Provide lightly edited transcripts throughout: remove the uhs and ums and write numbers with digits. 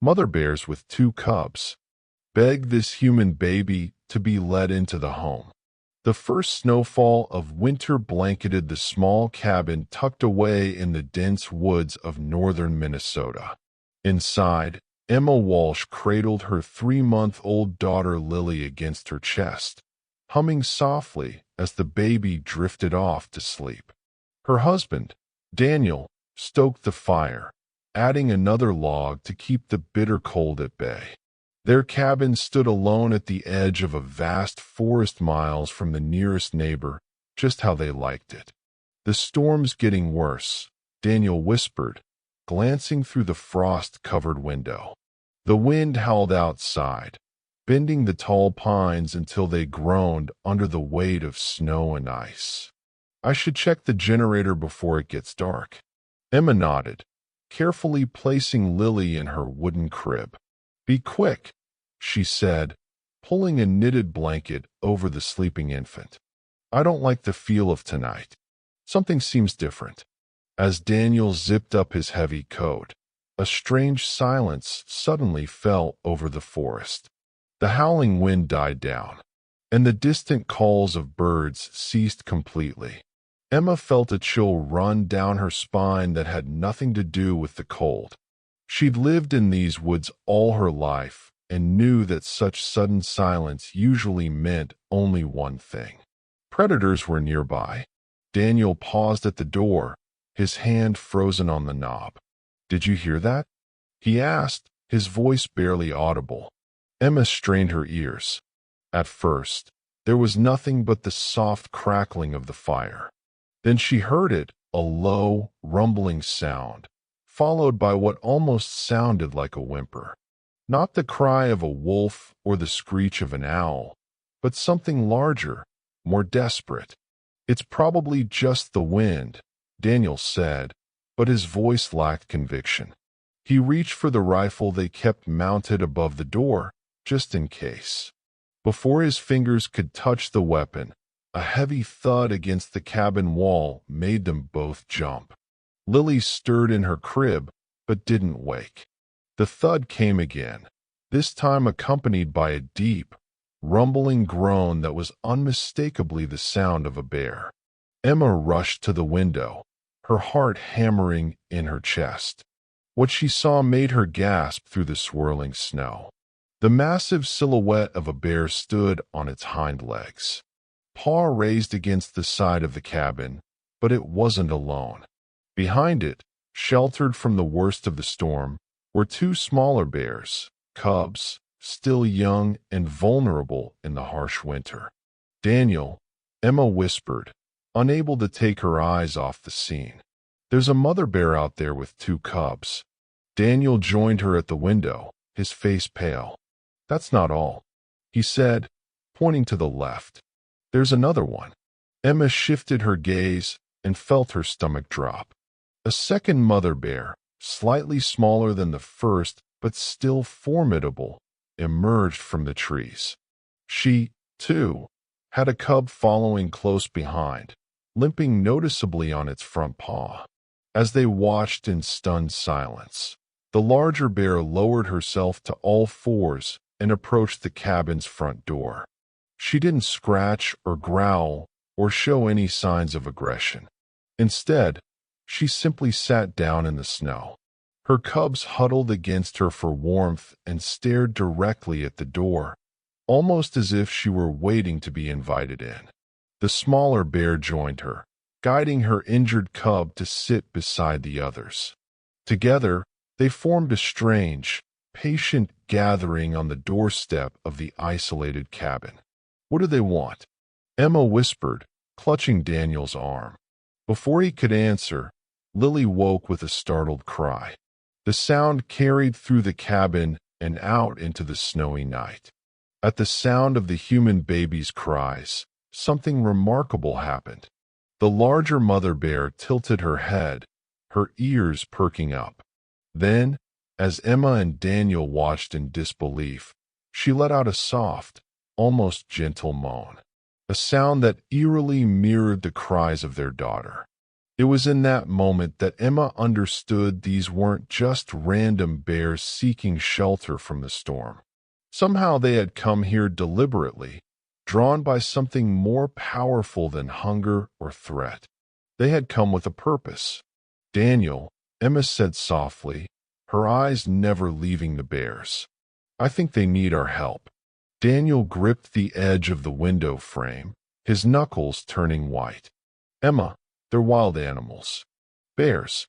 Mother bears with two cubs beg this human baby to be let into the home. The first snowfall of winter blanketed the small cabin tucked away in the dense woods of northern Minnesota. Inside, Emma Walsh cradled her 3-month-old daughter Lily against her chest, humming softly as the baby drifted off to sleep. Her husband, Daniel, stoked the fire, adding another log to keep the bitter cold at bay. Their cabin stood alone at the edge of a vast forest miles from the nearest neighbor, just how they liked it. "The storm's getting worse," Daniel whispered, glancing through the frost-covered window. The wind howled outside, bending the tall pines until they groaned under the weight of snow and ice. "I should check the generator before it gets dark." Emma nodded, carefully placing Lily in her wooden crib. "Be quick," she said, pulling a knitted blanket over the sleeping infant. "I don't like the feel of tonight. Something seems different." As Daniel zipped up his heavy coat, a strange silence suddenly fell over the forest. The howling wind died down, and the distant calls of birds ceased completely. Emma felt a chill run down her spine that had nothing to do with the cold. She'd lived in these woods all her life and knew that such sudden silence usually meant only one thing. Predators were nearby. Daniel paused at the door, his hand frozen on the knob. "Did you hear that?" he asked, his voice barely audible. Emma strained her ears. At first, there was nothing but the soft crackling of the fire. Then she heard it, a low, rumbling sound, followed by what almost sounded like a whimper. Not the cry of a wolf or the screech of an owl, but something larger, more desperate. "It's probably just the wind," Daniel said, but his voice lacked conviction. He reached for the rifle they kept mounted above the door, just in case. Before his fingers could touch the weapon, a heavy thud against the cabin wall made them both jump. Lily stirred in her crib, but didn't wake. The thud came again, this time accompanied by a deep, rumbling groan that was unmistakably the sound of a bear. Emma rushed to the window, her heart hammering in her chest. What she saw made her gasp through the swirling snow. The massive silhouette of a bear stood on its hind legs, paw raised against the side of the cabin, but it wasn't alone. Behind it, sheltered from the worst of the storm, were two smaller bears, cubs, still young and vulnerable in the harsh winter. "Daniel," Emma whispered, unable to take her eyes off the scene. "There's a mother bear out there with two cubs." Daniel joined her at the window, his face pale. "That's not all," he said, pointing to the left. "There's another one." Emma shifted her gaze and felt her stomach drop. A second mother bear, slightly smaller than the first but still formidable, emerged from the trees. She, too, had a cub following close behind, limping noticeably on its front paw. As they watched in stunned silence, the larger bear lowered herself to all fours and approached the cabin's front door. She didn't scratch or growl or show any signs of aggression. Instead, she simply sat down in the snow. Her cubs huddled against her for warmth and stared directly at the door, almost as if she were waiting to be invited in. The smaller bear joined her, guiding her injured cub to sit beside the others. Together, they formed a strange, patient gathering on the doorstep of the isolated cabin. "What do they want?" Emma whispered, clutching Daniel's arm. Before he could answer, Lily woke with a startled cry. The sound carried through the cabin and out into the snowy night. At the sound of the human baby's cries, something remarkable happened. The larger mother bear tilted her head, her ears perking up. Then, as Emma and Daniel watched in disbelief, she let out a soft, almost gentle moan, a sound that eerily mirrored the cries of their daughter. It was in that moment that Emma understood these weren't just random bears seeking shelter from the storm. Somehow they had come here deliberately, drawn by something more powerful than hunger or threat. They had come with a purpose. Daniel, Emma said softly, her eyes never leaving the bears. I think they need our help. Daniel gripped the edge of the window frame, his knuckles turning white. Emma, they're wild animals. Bears.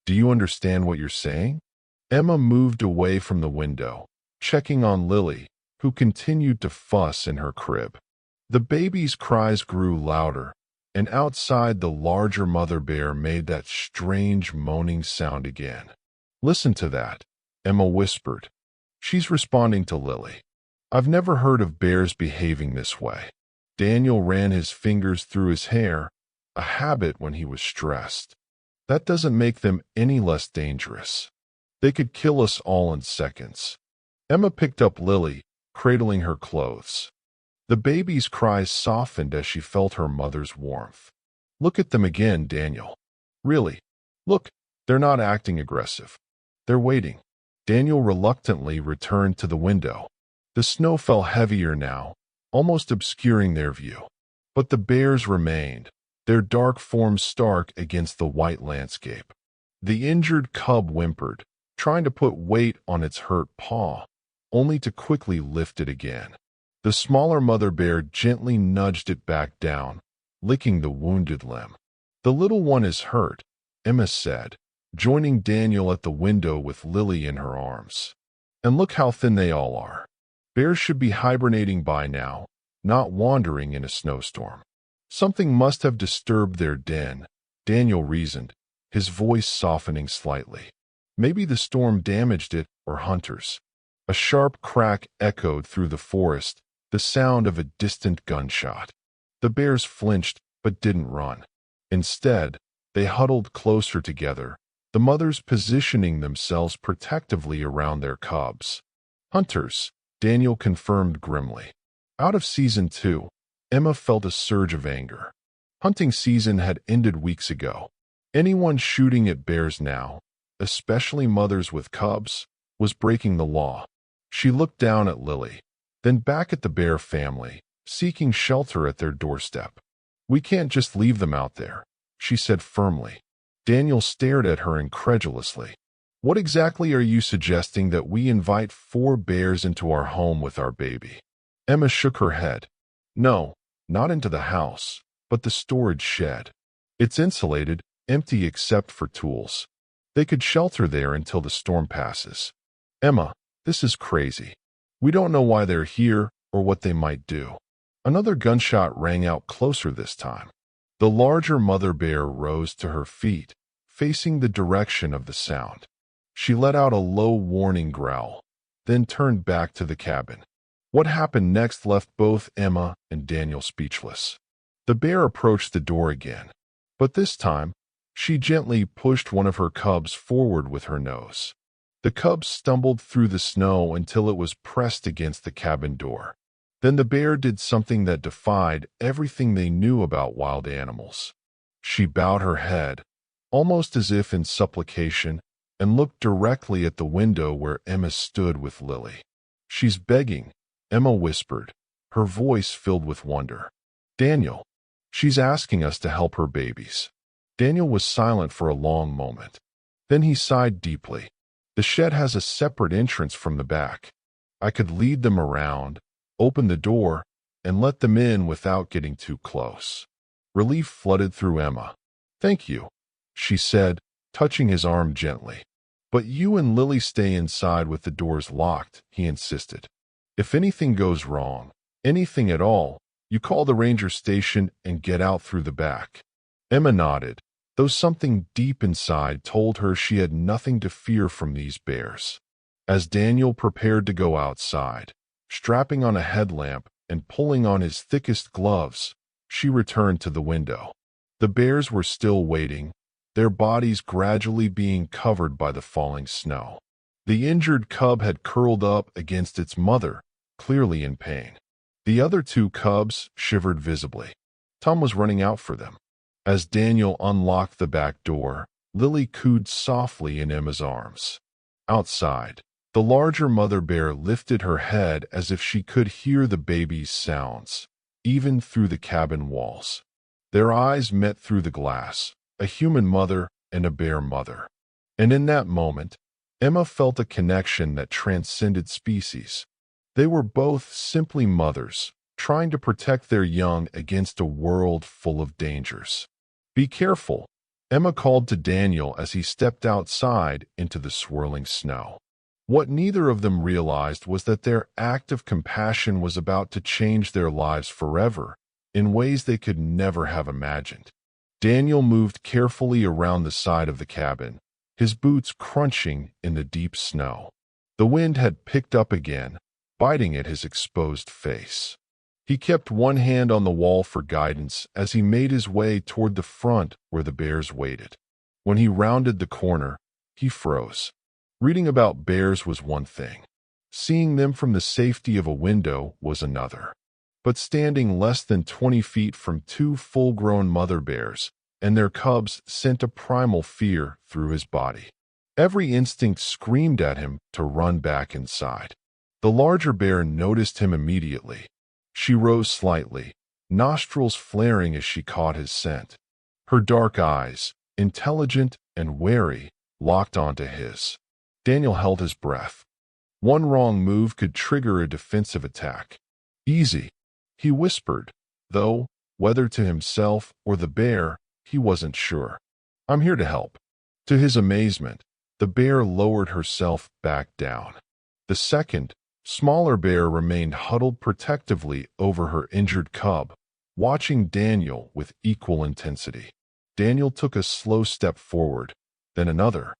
Do you understand what you're saying? Emma moved away from the window, checking on Lily, who continued to fuss in her crib. The baby's cries grew louder, and outside the larger mother bear made that strange moaning sound again. Listen to that, Emma whispered. She's responding to Lily. I've never heard of bears behaving this way. Daniel ran his fingers through his hair, a habit when he was stressed. That doesn't make them any less dangerous. They could kill us all in seconds. Emma picked up Lily, cradling her clothes. The baby's cries softened as she felt her mother's warmth. Look at them again, Daniel. Really? Look, they're not acting aggressive. They're waiting. Daniel reluctantly returned to the window. The snow fell heavier now, almost obscuring their view. But the bears remained, their dark forms stark against the white landscape. The injured cub whimpered, trying to put weight on its hurt paw, only to quickly lift it again. The smaller mother bear gently nudged it back down, licking the wounded limb. The little one is hurt, Emma said, joining Daniel at the window with Lily in her arms. And look how thin they all are. Bears should be hibernating by now, not wandering in a snowstorm. Something must have disturbed their den, Daniel reasoned, his voice softening slightly. Maybe the storm damaged it or hunters. A sharp crack echoed through the forest, the sound of a distant gunshot. The bears flinched but didn't run. Instead, they huddled closer together, the mothers positioning themselves protectively around their cubs. Hunters, Daniel confirmed grimly. Out of season 2, Emma felt a surge of anger. Hunting season had ended weeks ago. Anyone shooting at bears now, especially mothers with cubs, was breaking the law. She looked down at Lily, then back at the bear family, seeking shelter at their doorstep. We can't just leave them out there, she said firmly. Daniel stared at her incredulously. What exactly are you suggesting, that we invite 4 bears into our home with our baby? Emma shook her head. No, not into the house, but the storage shed. It's insulated, empty except for tools. They could shelter there until the storm passes. Emma, this is crazy. We don't know why they're here or what they might do. Another gunshot rang out closer this time. The larger mother bear rose to her feet, facing the direction of the sound. She let out a low warning growl, then turned back to the cabin. What happened next left both Emma and Daniel speechless. The bear approached the door again, but this time, she gently pushed one of her cubs forward with her nose. The cub stumbled through the snow until it was pressed against the cabin door. Then the bear did something that defied everything they knew about wild animals. She bowed her head, almost as if in supplication, and looked directly at the window where Emma stood with Lily. She's begging, Emma whispered, her voice filled with wonder. Daniel, she's asking us to help her babies. Daniel was silent for a long moment. Then he sighed deeply. The shed has a separate entrance from the back. I could lead them around, open the door, and let them in without getting too close. Relief flooded through Emma. Thank you, she said, touching his arm gently. But you and Lily stay inside with the doors locked, he insisted. If anything goes wrong, anything at all, you call the ranger station and get out through the back. Emma nodded, though something deep inside told her she had nothing to fear from these bears. As Daniel prepared to go outside, strapping on a headlamp and pulling on his thickest gloves, she returned to the window. The bears were still waiting, their bodies gradually being covered by the falling snow. The injured cub had curled up against its mother, clearly in pain. The other 2 cubs shivered visibly. Tom was running out for them. As Daniel unlocked the back door, Lily cooed softly in Emma's arms. Outside, the larger mother bear lifted her head as if she could hear the baby's sounds, even through the cabin walls. Their eyes met through the glass, a human mother and a bear mother. And in that moment, Emma felt a connection that transcended species. They were both simply mothers, trying to protect their young against a world full of dangers. "Be careful," Emma called to Daniel as he stepped outside into the swirling snow. What neither of them realized was that their act of compassion was about to change their lives forever, in ways they could never have imagined. Daniel moved carefully around the side of the cabin, his boots crunching in the deep snow. The wind had picked up again, biting at his exposed face. He kept one hand on the wall for guidance as he made his way toward the front where the bears waited. When he rounded the corner, he froze. Reading about bears was one thing. Seeing them from the safety of a window was another. But standing less than 20 feet from two full-grown mother bears and their cubs sent a primal fear through his body. Every instinct screamed at him to run back inside. The larger bear noticed him immediately. She rose slightly, nostrils flaring as she caught his scent. Her dark eyes, intelligent and wary, locked onto his. Daniel held his breath. One wrong move could trigger a defensive attack. "Easy," he whispered, though, whether to himself or the bear, he wasn't sure. "I'm here to help." To his amazement, the bear lowered herself back down. The second, smaller bear remained huddled protectively over her injured cub, watching Daniel with equal intensity. Daniel took a slow step forward, then another.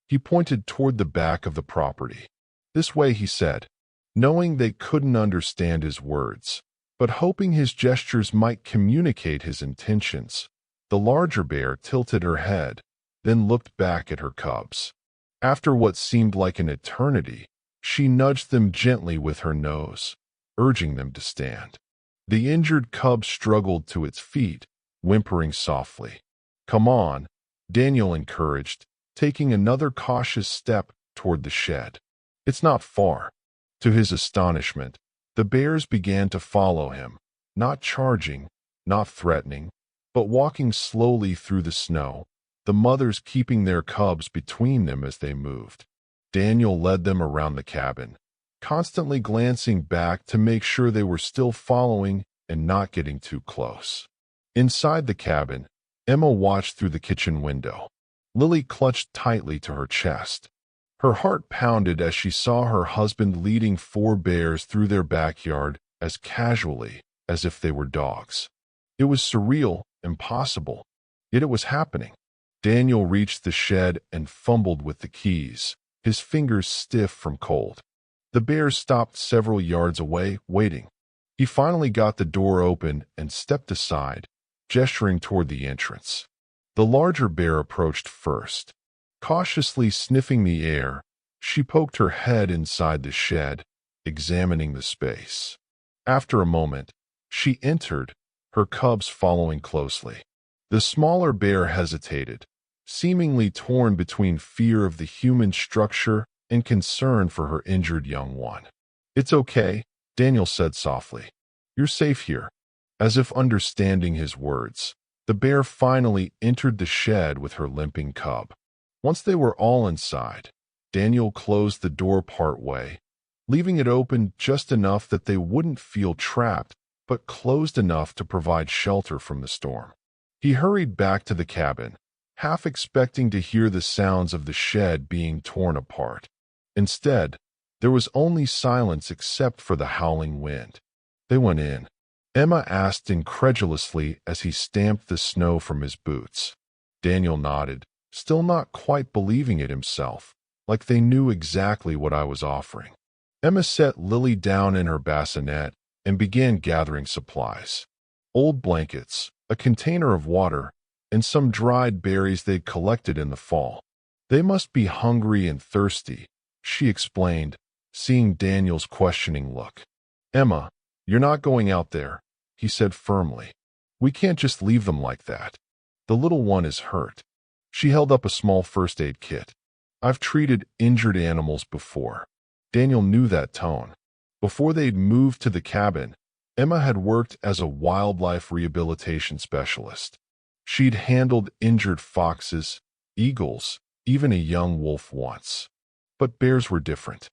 He pointed toward the back of the property. "This way," he said, knowing they couldn't understand his words, but hoping his gestures might communicate his intentions. The larger bear tilted her head, then looked back at her cubs. After what seemed like an eternity, she nudged them gently with her nose, urging them to stand. The injured cub struggled to its feet, whimpering softly. "Come on," Daniel encouraged, taking another cautious step toward the shed. "It's not far." To his astonishment, the bears began to follow him, not charging, not threatening, but walking slowly through the snow, the mothers keeping their cubs between them as they moved. Daniel led them around the cabin, constantly glancing back to make sure they were still following and not getting too close. Inside the cabin, Emma watched through the kitchen window. Lily clutched tightly to her chest. Her heart pounded as she saw her husband leading 4 bears through their backyard as casually as if they were dogs. It was surreal, impossible, yet it was happening. Daniel reached the shed and fumbled with the keys, his fingers stiff from cold. The bears stopped several yards away, waiting. He finally got the door open and stepped aside, gesturing toward the entrance. The larger bear approached first. Cautiously sniffing the air, she poked her head inside the shed, examining the space. After a moment, she entered, her cubs following closely. The smaller bear hesitated, seemingly torn between fear of the human structure and concern for her injured young one. "It's okay," Daniel said softly. "You're safe here." As if understanding his words, the bear finally entered the shed with her limping cub. Once they were all inside, Daniel closed the door partway, leaving it open just enough that they wouldn't feel trapped, but closed enough to provide shelter from the storm. He hurried back to the cabin, half expecting to hear the sounds of the shed being torn apart. Instead, there was only silence except for the howling wind. They went in. Emma asked incredulously as he stamped the snow from his boots. Daniel nodded, still not quite believing it himself, like they knew exactly what I was offering. Emma set Lily down in her bassinet and began gathering supplies. Old blankets, a container of water, and some dried berries they'd collected in the fall. "They must be hungry and thirsty," she explained, seeing Daniel's questioning look. "Emma, you're not going out there," he said firmly. "We can't just leave them like that." The little one is hurt. She held up a small first aid kit. I've treated injured animals before. Daniel knew that tone. Before they'd moved to the cabin, Emma had worked as a wildlife rehabilitation specialist. She'd handled injured foxes, eagles, even a young wolf once. But bears were different.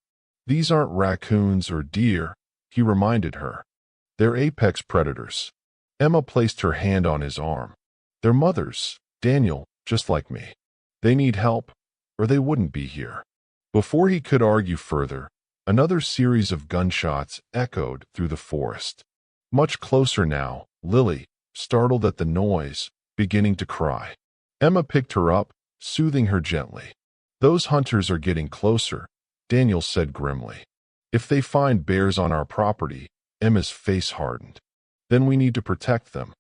These aren't raccoons or deer, he reminded her. They're apex predators. Emma placed her hand on his arm. They're mothers, Daniel, just like me. They need help, or they wouldn't be here. Before he could argue further, another series of gunshots echoed through the forest. Much closer now, Lily, startled at the noise, beginning to cry. Emma picked her up, soothing her gently. Those hunters are getting closer, Daniel said grimly. If they find bears on our property, Emma's face hardened. Then we need to protect them.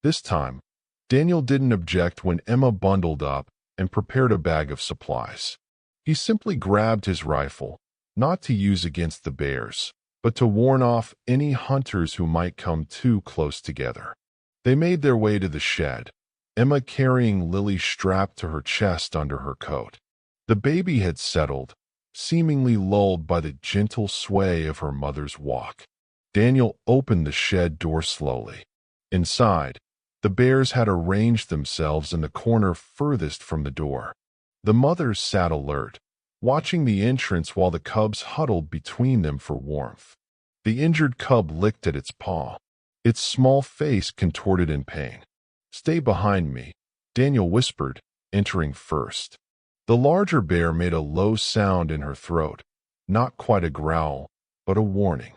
This time, Daniel didn't object when Emma bundled up and prepared a bag of supplies. He simply grabbed his rifle, not to use against the bears, but to warn off any hunters who might come too close together. They made their way to the shed, Emma carrying Lily strapped to her chest under her coat. The baby had settled, seemingly lulled by the gentle sway of her mother's walk. Daniel opened the shed door slowly. Inside, the bears had arranged themselves in the corner furthest from the door. The mothers sat alert, watching the entrance while the cubs huddled between them for warmth. The injured cub licked at its paw, its small face contorted in pain. "Stay behind me," Daniel whispered, entering first. The larger bear made a low sound in her throat, not quite a growl, but a warning.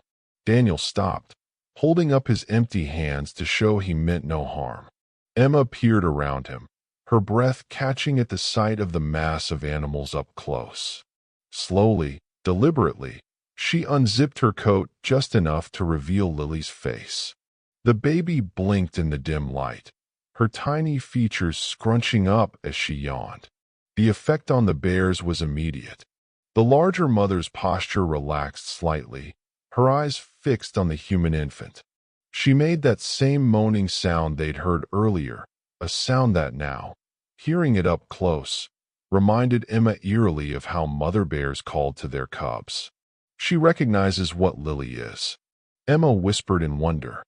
Daniel stopped, holding up his empty hands to show he meant no harm. Emma peered around him, her breath catching at the sight of the mass of animals up close. Slowly, deliberately, she unzipped her coat just enough to reveal Lily's face. The baby blinked in the dim light, her tiny features scrunching up as she yawned. The effect on the bears was immediate. The larger mother's posture relaxed slightly, her eyes fixed on the human infant. She made that same moaning sound they'd heard earlier, a sound that now, hearing it up close, reminded Emma eerily of how mother bears called to their cubs. "She recognizes what Lily is," Emma whispered in wonder.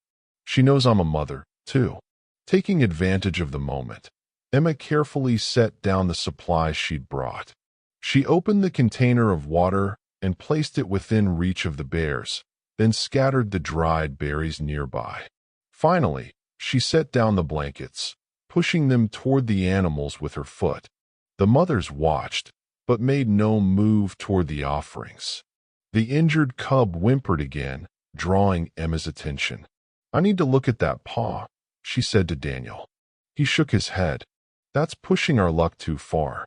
"She knows I'm a mother, too." Taking advantage of the moment, Emma carefully set down the supplies she'd brought. She opened the container of water and placed it within reach of the bears, then scattered the dried berries nearby. Finally, she set down the blankets, pushing them toward the animals with her foot. The mothers watched, but made no move toward the offerings. The injured cub whimpered again, drawing Emma's attention. "I need to look at that paw," she said to Daniel. He shook his head. "That's pushing our luck too far."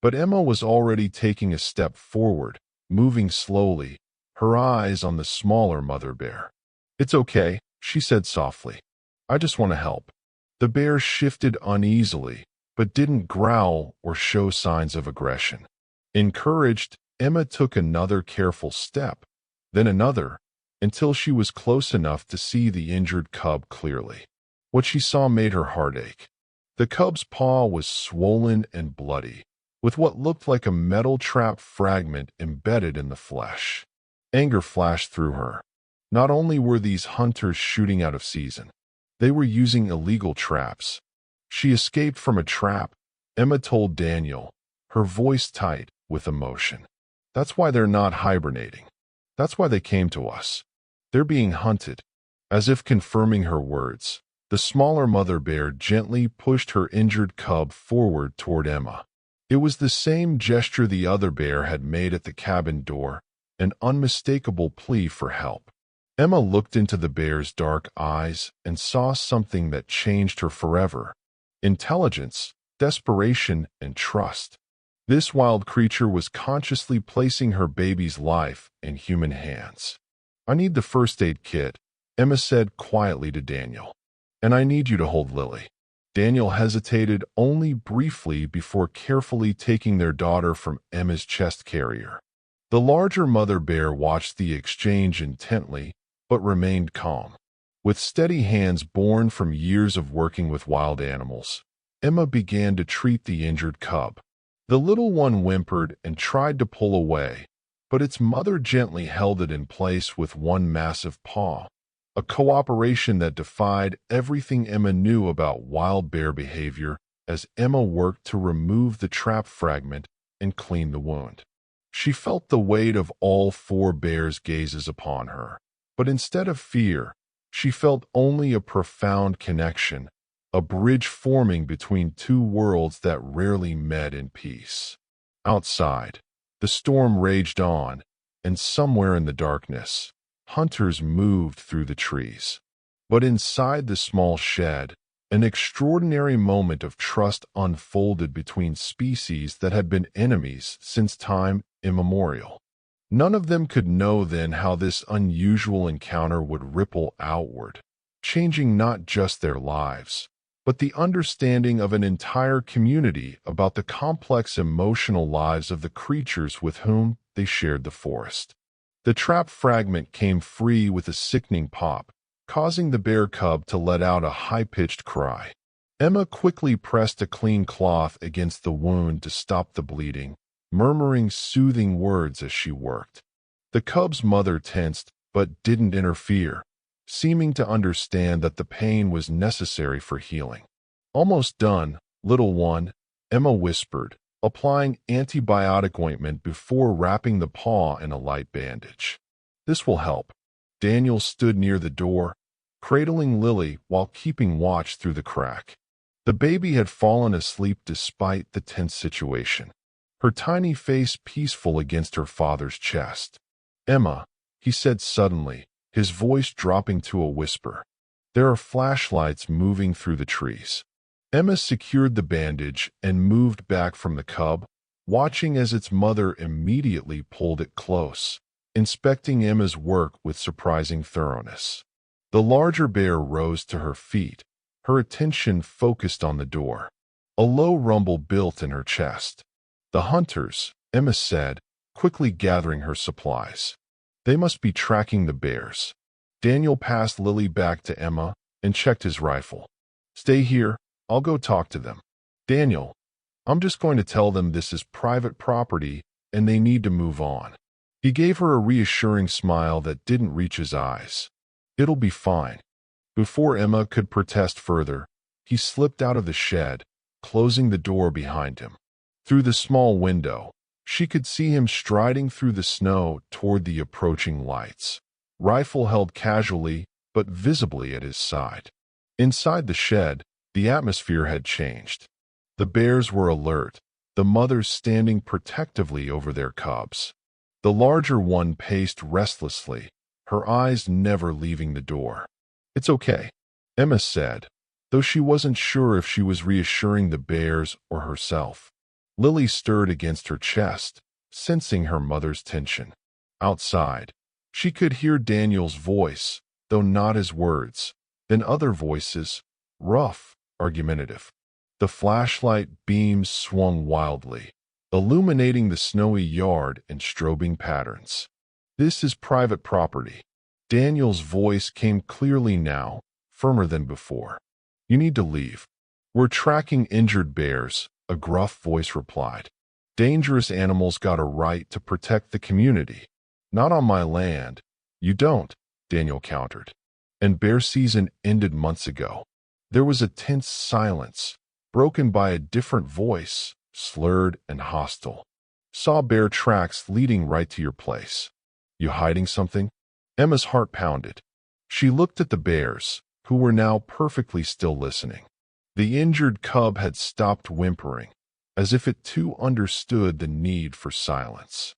But Emma was already taking a step forward, moving slowly, her eyes on the smaller mother bear. "It's okay," she said softly. "I just want to help." The bear shifted uneasily, but didn't growl or show signs of aggression. Encouraged, Emma took another careful step, then another, until she was close enough to see the injured cub clearly. What she saw made her heart ache. The cub's paw was swollen and bloody, with what looked like a metal trap fragment embedded in the flesh. Anger flashed through her. Not only were these hunters shooting out of season, they were using illegal traps. She escaped from a trap, Emma told Daniel, her voice tight with emotion. "That's why they're not hibernating. That's why they came to us. They're being hunted." As if confirming her words, the smaller mother bear gently pushed her injured cub forward toward Emma. It was the same gesture the other bear had made at the cabin door, an unmistakable plea for help. Emma looked into the bear's dark eyes and saw something that changed her forever. Intelligence, desperation, and trust. This wild creature was consciously placing her baby's life in human hands. "I need the first aid kit," Emma said quietly to Daniel. "And I need you to hold Lily." Daniel hesitated only briefly before carefully taking their daughter from Emma's chest carrier. The larger mother bear watched the exchange intently, but remained calm. With steady hands born from years of working with wild animals, Emma began to treat the injured cub. The little one whimpered and tried to pull away, but its mother gently held it in place with one massive paw, a cooperation that defied everything Emma knew about wild bear behavior as Emma worked to remove the trap fragment and clean the wound. She felt the weight of all four bears' gazes upon her, but instead of fear, she felt only a profound connection, a bridge forming between two worlds that rarely met in peace. Outside, the storm raged on, and somewhere in the darkness, hunters moved through the trees. But inside the small shed, an extraordinary moment of trust unfolded between species that had been enemies since time immemorial. None of them could know then how this unusual encounter would ripple outward, changing not just their lives, but the understanding of an entire community about the complex emotional lives of the creatures with whom they shared the forest. The trap fragment came free with a sickening pop, causing the bear cub to let out a high-pitched cry. Emma quickly pressed a clean cloth against the wound to stop the bleeding, murmuring soothing words as she worked. The cub's mother tensed but didn't interfere, seeming to understand that the pain was necessary for healing. "Almost done, little one," Emma whispered, applying antibiotic ointment before wrapping the paw in a light bandage. "This will help." Daniel stood near the door, cradling Lily while keeping watch through the crack. The baby had fallen asleep despite the tense situation, her tiny face peaceful against her father's chest. "Emma," he said suddenly, his voice dropping to a whisper, "there are flashlights moving through the trees." Emma secured the bandage and moved back from the cub, watching as its mother immediately pulled it close, inspecting Emma's work with surprising thoroughness. The larger bear rose to her feet, her attention focused on the door. A low rumble built in her chest. "The hunters," Emma said, quickly gathering her supplies. "They must be tracking the bears." Daniel passed Lily back to Emma and checked his rifle. "Stay here, I'll go talk to them." "Daniel, I'm just going to tell them this is private property and they need to move on." He gave her a reassuring smile that didn't reach his eyes. "It'll be fine." Before Emma could protest further, he slipped out of the shed, closing the door behind him. Through the small window, she could see him striding through the snow toward the approaching lights, rifle held casually but visibly at his side. Inside the shed, the atmosphere had changed. The bears were alert, the mothers standing protectively over their cubs. The larger one paced restlessly, her eyes never leaving the door. "It's okay," Emma said, though she wasn't sure if she was reassuring the bears or herself. Lily stirred against her chest, sensing her mother's tension. Outside, she could hear Daniel's voice, though not his words, then other voices, rough, argumentative. The flashlight beams swung wildly, illuminating the snowy yard in strobing patterns. "This is private property." Daniel's voice came clearly now, firmer than before. "You need to leave." "We're tracking injured bears," a gruff voice replied. "Dangerous animals got a right to protect the community." "Not on my land." "You don't," Daniel countered. "And bear season ended months ago." There was a tense silence, broken by a different voice, slurred and hostile. "Saw bear tracks leading right to your place." "You hiding something?" Emma's heart pounded. She looked at the bears, who were now perfectly still listening. The injured cub had stopped whimpering, as if it too understood the need for silence.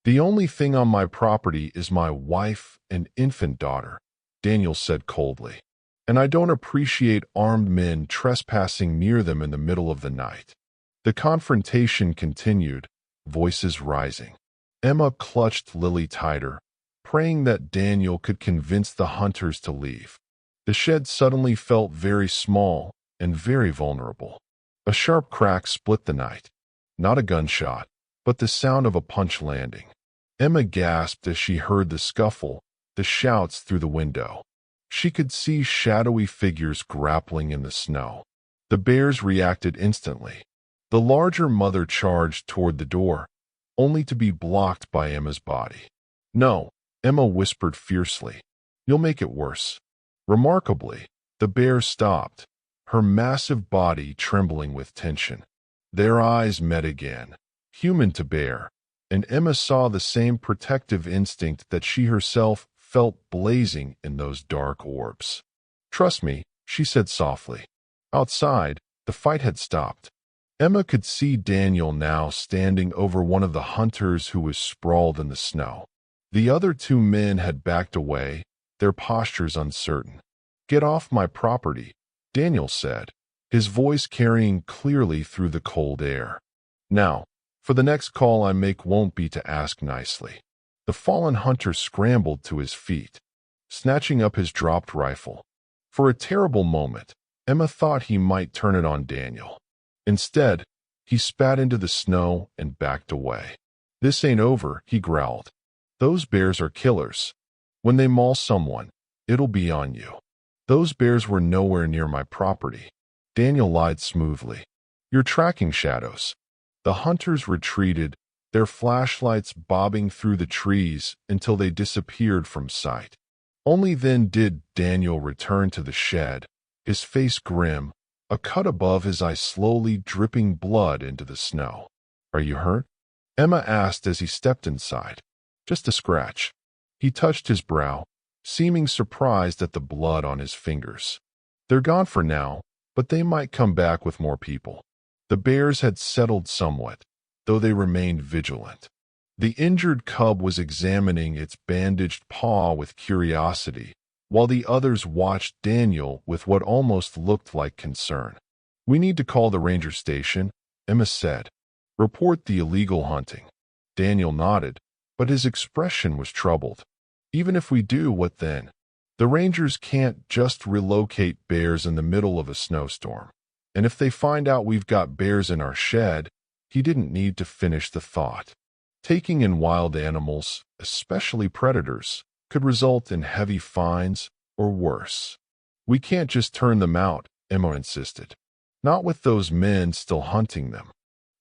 "The only thing on my property is my wife and infant daughter," Daniel said coldly. "And I don't appreciate armed men trespassing near them in the middle of the night." The confrontation continued, voices rising. Emma clutched Lily tighter, praying that Daniel could convince the hunters to leave. The shed suddenly felt very small and very vulnerable. A sharp crack split the night. Not a gunshot, but the sound of a punch landing. Emma gasped as she heard the scuffle, the shouts through the window. She could see shadowy figures grappling in the snow. The bears reacted instantly. The larger mother charged toward the door, only to be blocked by Emma's body. "No," Emma whispered fiercely. "You'll make it worse." Remarkably, the bear stopped, her massive body trembling with tension. Their eyes met again, human to bear, and Emma saw the same protective instinct that she herself felt blazing in those dark orbs. "Trust me," she said softly. Outside, the fight had stopped. Emma could see Daniel now standing over one of the hunters who was sprawled in the snow. The other two men had backed away, their postures uncertain. "Get off my property," Daniel said, his voice carrying clearly through the cold air. "Now, for the next call I make won't be to ask nicely." The fallen hunter scrambled to his feet, snatching up his dropped rifle. For a terrible moment, Emma thought he might turn it on Daniel. Instead, he spat into the snow and backed away. "This ain't over," he growled. "Those bears are killers. When they maul someone, it'll be on you." "Those bears were nowhere near my property," Daniel lied smoothly. "You're tracking shadows." The hunters retreated, their flashlights bobbing through the trees until they disappeared from sight. Only then did Daniel return to the shed, his face grim, a cut above his eye slowly dripping blood into the snow. "Are you hurt?" Emma asked as he stepped inside. "Just a scratch." He touched his brow, seeming surprised at the blood on his fingers. "They're gone for now, but they might come back with more people." The bears had settled somewhat, though they remained vigilant. The injured cub was examining its bandaged paw with curiosity, while the others watched Daniel with what almost looked like concern. "We need to call the ranger station," Emma said. "Report the illegal hunting." Daniel nodded, but his expression was troubled. "Even if we do, what then? The rangers can't just relocate bears in the middle of a snowstorm. And if they find out we've got bears in our shed," he didn't need to finish the thought. "Taking in wild animals, especially predators, could result in heavy fines or worse. We can't just turn them out," Emma insisted. "Not with those men still hunting them."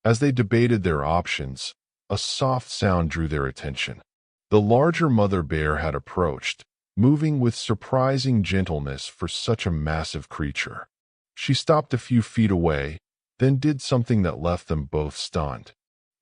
As they debated their options, a soft sound drew their attention. The larger mother bear had approached, moving with surprising gentleness for such a massive creature. She stopped a few feet away, then did something that left them both stunned.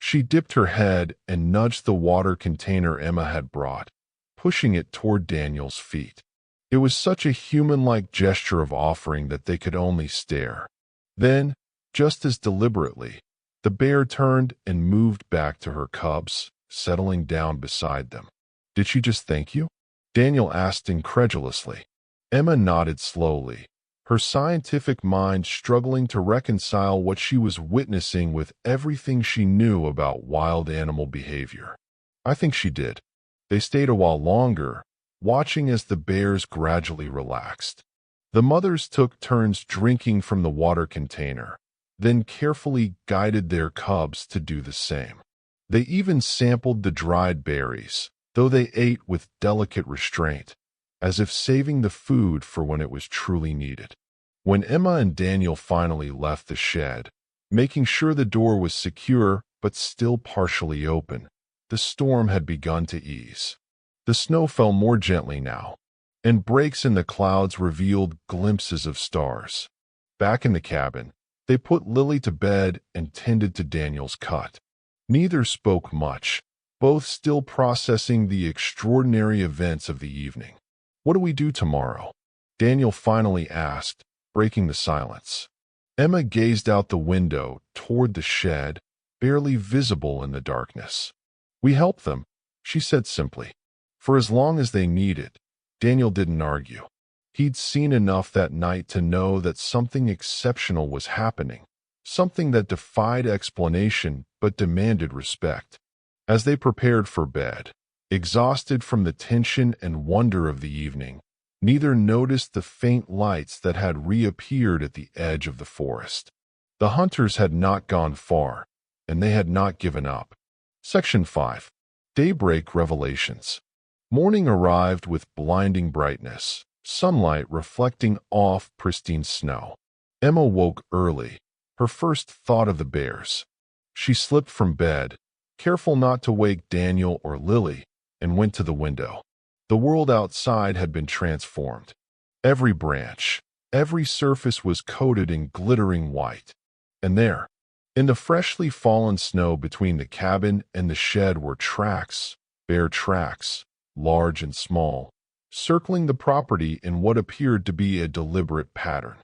She dipped her head and nudged the water container Emma had brought, pushing it toward Daniel's feet. It was such a human-like gesture of offering that they could only stare. Then, just as deliberately, the bear turned and moved back to her cubs, settling down beside them. "Did she just thank you?" Daniel asked incredulously. Emma nodded slowly, her scientific mind struggling to reconcile what she was witnessing with everything she knew about wild animal behavior. "I think she did." They stayed a while longer, watching as the bears gradually relaxed. The mothers took turns drinking from the water container, then carefully guided their cubs to do the same. They even sampled the dried berries, though they ate with delicate restraint, as if saving the food for when it was truly needed. When Emma and Daniel finally left the shed, making sure the door was secure but still partially open, the storm had begun to ease. The snow fell more gently now, and breaks in the clouds revealed glimpses of stars. Back in the cabin, they put Lily to bed and tended to Daniel's cut. Neither spoke much, both still processing the extraordinary events of the evening. "What do we do tomorrow?" Daniel finally asked, breaking the silence. Emma gazed out the window toward the shed, barely visible in the darkness. "We help them," she said simply. "For as long as they need it." Daniel didn't argue. He'd seen enough that night to know that something exceptional was happening, something that defied explanation but demanded respect. As they prepared for bed, exhausted from the tension and wonder of the evening, neither noticed the faint lights that had reappeared at the edge of the forest. The hunters had not gone far, and they had not given up. Section 5. Daybreak Revelations. Morning arrived with blinding brightness, sunlight reflecting off pristine snow. Emma woke early, her first thought of the bears. She slipped from bed, careful not to wake Daniel or Lily, and went to the window. The world outside had been transformed. Every branch, every surface was coated in glittering white. And there, in the freshly fallen snow between the cabin and the shed were tracks, bare tracks, large and small, circling the property in what appeared to be a deliberate pattern.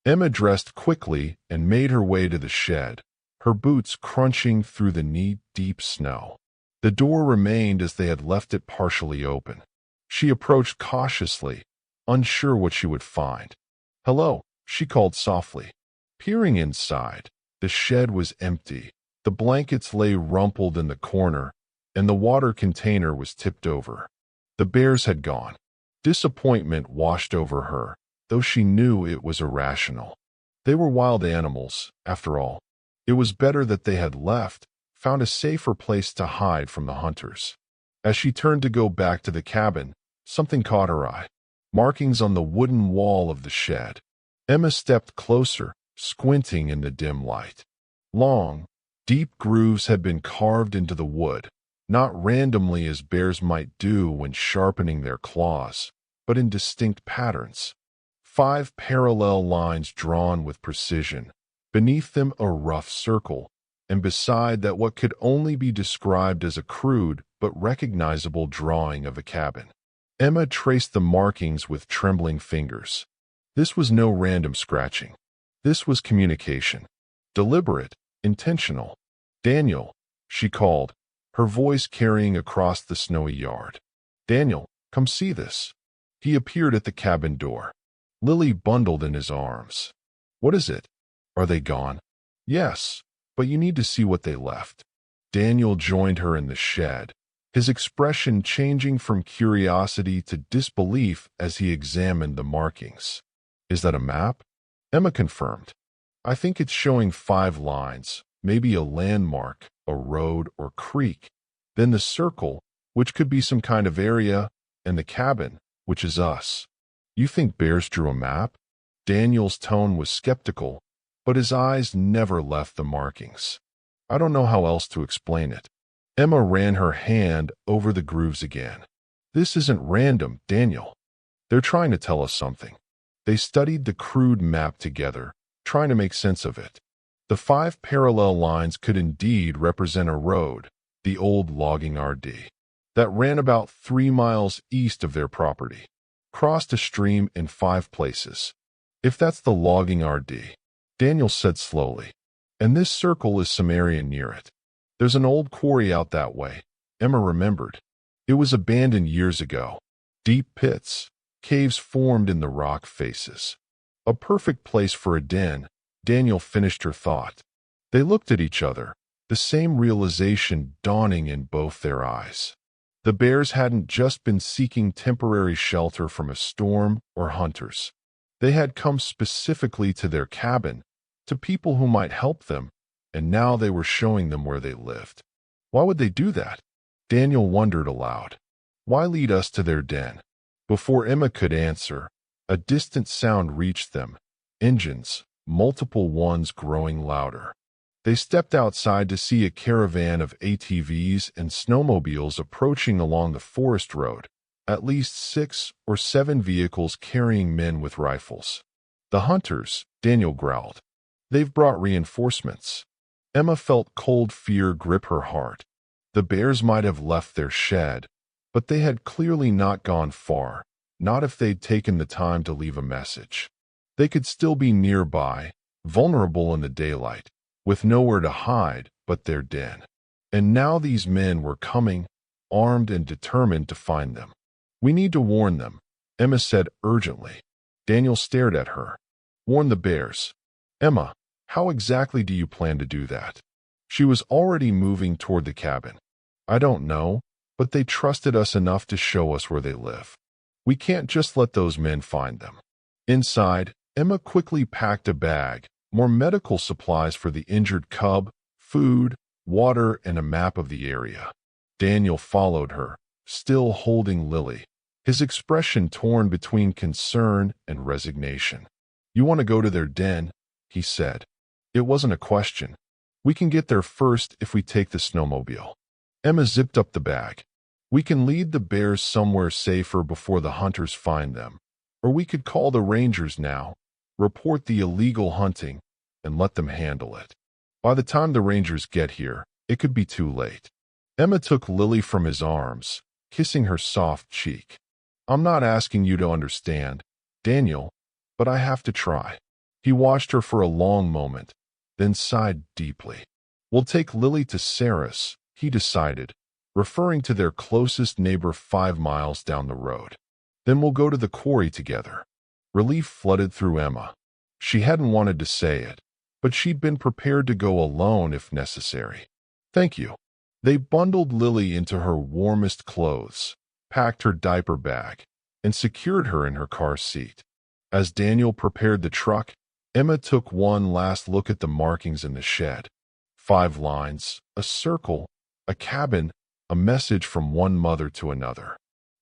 Emma dressed quickly and made her way to the shed, her boots crunching through the knee-deep snow. The door remained as they had left it, partially open. She approached cautiously, unsure what she would find. "Hello," she called softly. Peering inside, the shed was empty. The blankets lay rumpled in the corner, and the water container was tipped over. The bears had gone. Disappointment washed over her, though she knew it was irrational. They were wild animals, after all. It was better that they had left, found a safer place to hide from the hunters. As she turned to go back to the cabin, something caught her eye. Markings on the wooden wall of the shed. Emma stepped closer, squinting in the dim light. Long, deep grooves had been carved into the wood, not randomly as bears might do when sharpening their claws, but in distinct patterns. 5 parallel lines drawn with precision, beneath them a rough circle, and beside that what could only be described as a crude but recognizable drawing of a cabin. Emma traced the markings with trembling fingers. This was no random scratching. This was communication. Deliberate, intentional. "Daniel," she called, her voice carrying across the snowy yard. "Daniel, come see this." He appeared at the cabin door. Lily bundled in his arms. "What is it? Are they gone?" "Yes, but you need to see what they left." Daniel joined her in the shed, his expression changing from curiosity to disbelief as he examined the markings. "Is that a map?" Emma confirmed. "I think it's showing 5 lines, maybe a landmark, a road or creek. Then the circle, which could be some kind of area, and the cabin, which is us." "You think bears drew a map?" Daniel's tone was skeptical, but his eyes never left the markings. "I don't know how else to explain it." Emma ran her hand over the grooves again. "This isn't random, Daniel. They're trying to tell us something." They studied the crude map together, trying to make sense of it. The 5 parallel lines could indeed represent a road, the old logging RD, that ran about 3 miles east of their property, crossed a stream in 5 places. "If that's the logging RD," Daniel said slowly, "and this circle is some area near it. There's an old quarry out that way." Emma remembered. It was abandoned years ago. Deep pits, caves formed in the rock faces. A perfect place for a den, Daniel finished her thought. They looked at each other, the same realization dawning in both their eyes. The bears hadn't just been seeking temporary shelter from a storm or hunters. They had come specifically to their cabin, to people who might help them, and now they were showing them where they lived. Why would they do that? Daniel wondered aloud. Why lead us to their den? Before Emma could answer, a distant sound reached them. Engines, multiple ones growing louder. They stepped outside to see a caravan of ATVs and snowmobiles approaching along the forest road, at least 6 or 7 vehicles carrying men with rifles. "The hunters," Daniel growled. "They've brought reinforcements." Emma felt cold fear grip her heart. The bears might have left their shed, but they had clearly not gone far, not if they'd taken the time to leave a message. They could still be nearby, vulnerable in the daylight, with nowhere to hide but their den. And now these men were coming, armed and determined to find them. "We need to warn them," Emma said urgently. Daniel stared at her. "Warn the bears." "Emma, how exactly do you plan to do that?" She was already moving toward the cabin. "I don't know, but they trusted us enough to show us where they live. We can't just let those men find them." Inside, Emma quickly packed a bag, more medical supplies for the injured cub, food, water, and a map of the area. Daniel followed her, still holding Lily, his expression torn between concern and resignation. "You want to go to their den?" he said. It wasn't a question. We can get there first if we take the snowmobile. Emma zipped up the bag. We can lead the bears somewhere safer before the hunters find them. Or we could call the rangers now, report the illegal hunting, and let them handle it. By the time the rangers get here, it could be too late. Emma took Lily from his arms, kissing her soft cheek. I'm not asking you to understand, Daniel, but I have to try. He watched her for a long moment, then sighed deeply. We'll take Lily to Sarah's, he decided, referring to their closest neighbor 5 miles down the road. Then we'll go to the quarry together. Relief flooded through Emma. She hadn't wanted to say it, but she'd been prepared to go alone if necessary. Thank you. They bundled Lily into her warmest clothes, packed her diaper bag, and secured her in her car seat. As Daniel prepared the truck, Emma took one last look at the markings in the shed. 5 lines, a circle, a cabin, a message from one mother to another.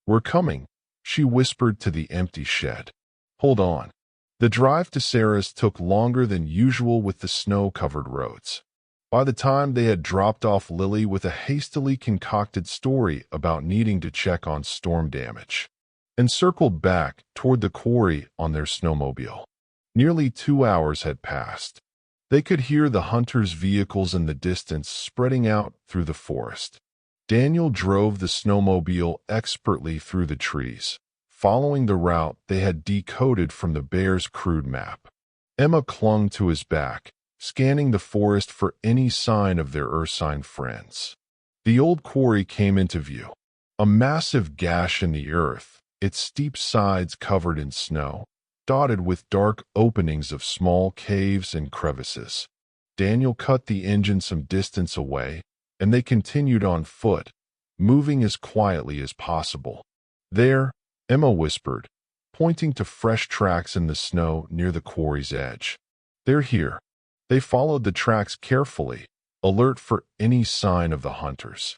We're coming, she whispered to the empty shed. Hold on. The drive to Sarah's took longer than usual with the snow-covered roads. By the time they had dropped off Lily with a hastily concocted story about needing to check on storm damage, and circled back toward the quarry on their snowmobile. Nearly 2 hours had passed. They could hear the hunters' vehicles in the distance spreading out through the forest. Daniel drove the snowmobile expertly through the trees, following the route they had decoded from the bears' crude map. Emma clung to his back, scanning the forest for any sign of their ursine friends. The old quarry came into view. A massive gash in the earth, its steep sides covered in snow, dotted with dark openings of small caves and crevices. Daniel cut the engine some distance away, and they continued on foot, moving as quietly as possible. There, Emma whispered, pointing to fresh tracks in the snow near the quarry's edge. They're here. They followed the tracks carefully, alert for any sign of the hunters.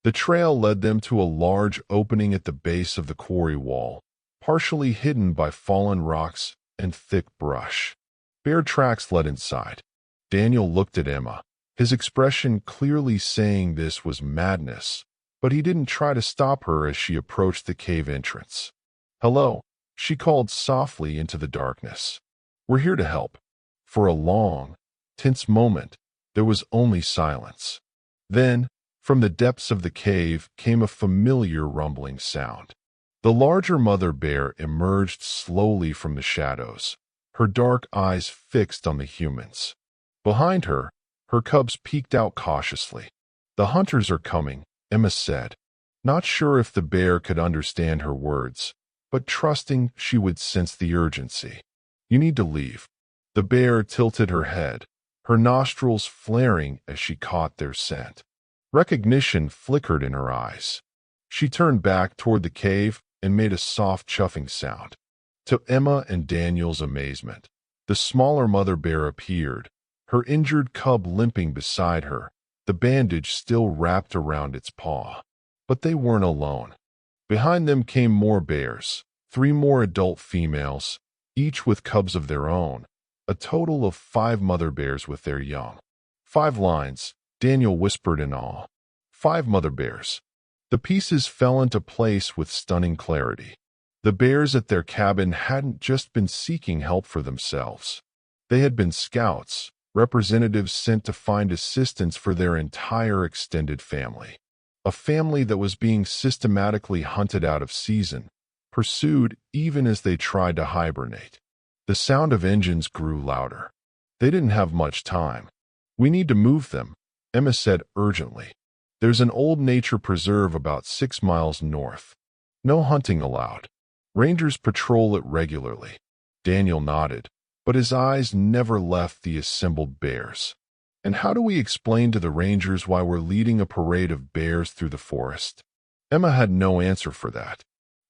The trail led them to a large opening at the base of the quarry wall, partially hidden by fallen rocks and thick brush. Bear tracks led inside. Daniel looked at Emma, his expression clearly saying this was madness, but he didn't try to stop her as she approached the cave entrance. Hello, she called softly into the darkness. We're here to help. For a long, tense moment, there was only silence. Then, from the depths of the cave came a familiar rumbling sound. The larger mother bear emerged slowly from the shadows, her dark eyes fixed on the humans. Behind her, her cubs peeked out cautiously. The hunters are coming, Emma said, not sure if the bear could understand her words, but trusting she would sense the urgency. You need to leave. The bear tilted her head, her nostrils flaring as she caught their scent. Recognition flickered in her eyes. She turned back toward the cave and made a soft chuffing sound. To Emma and Daniel's amazement, the smaller mother bear appeared, her injured cub limping beside her, the bandage still wrapped around its paw. But they weren't alone. Behind them came more bears, 3 more adult females, each with cubs of their own, a total of 5 mother bears with their young. 5 lines, Daniel whispered in awe. 5 mother bears. The pieces fell into place with stunning clarity. The bears at their cabin hadn't just been seeking help for themselves. They had been scouts, representatives sent to find assistance for their entire extended family. A family that was being systematically hunted out of season, pursued even as they tried to hibernate. The sound of engines grew louder. They didn't have much time. We need to move them, Emma said urgently. There's an old nature preserve about 6 miles north. No hunting allowed. Rangers patrol it regularly. Daniel nodded, but his eyes never left the assembled bears. And how do we explain to the rangers why we're leading a parade of bears through the forest? Emma had no answer for that.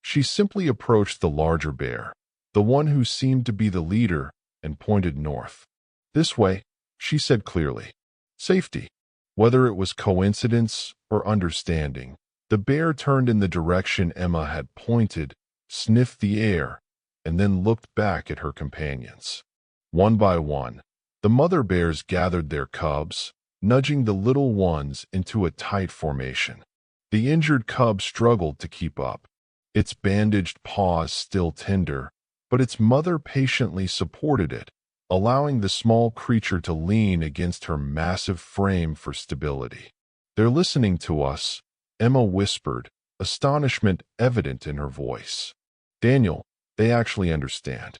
She simply approached the larger bear, the one who seemed to be the leader, and pointed north. This way, she said clearly. Safety. Whether it was coincidence or understanding, the bear turned in the direction Emma had pointed, sniffed the air, and then looked back at her companions. One by one, The mother bears gathered their cubs, nudging the little ones into a tight formation. The injured cub struggled to keep up, its bandaged paws still tender, but its mother patiently supported it, allowing the small creature to lean against her massive frame for stability. "They're listening to us," Emma whispered, astonishment evident in her voice. "Daniel, they actually understand."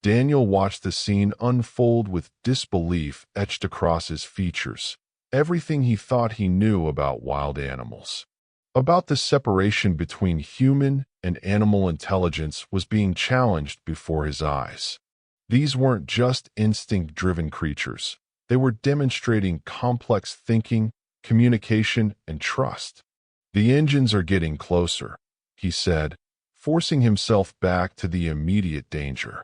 Daniel watched the scene unfold with disbelief etched across his features. Everything he thought he knew about wild animals, about the separation between human and animal intelligence, was being challenged before his eyes. These weren't just instinct-driven creatures. They were demonstrating complex thinking, communication, and trust. "The engines are getting closer," he said, forcing himself back to the immediate danger.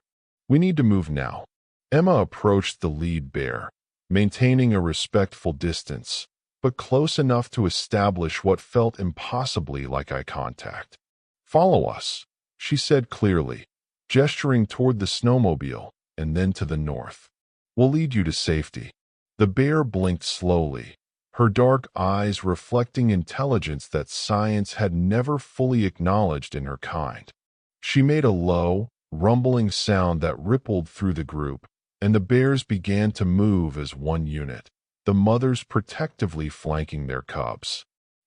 "We need to move now." Emma approached the lead bear, maintaining a respectful distance, but close enough to establish what felt impossibly like eye contact. "Follow us," she said clearly, gesturing toward the snowmobile and then to the north. "We'll lead you to safety." The bear blinked slowly, her dark eyes reflecting intelligence that science had never fully acknowledged in her kind. She made a low, rumbling sound that rippled through the group, and the bears began to move as one unit, the mothers protectively flanking their cubs.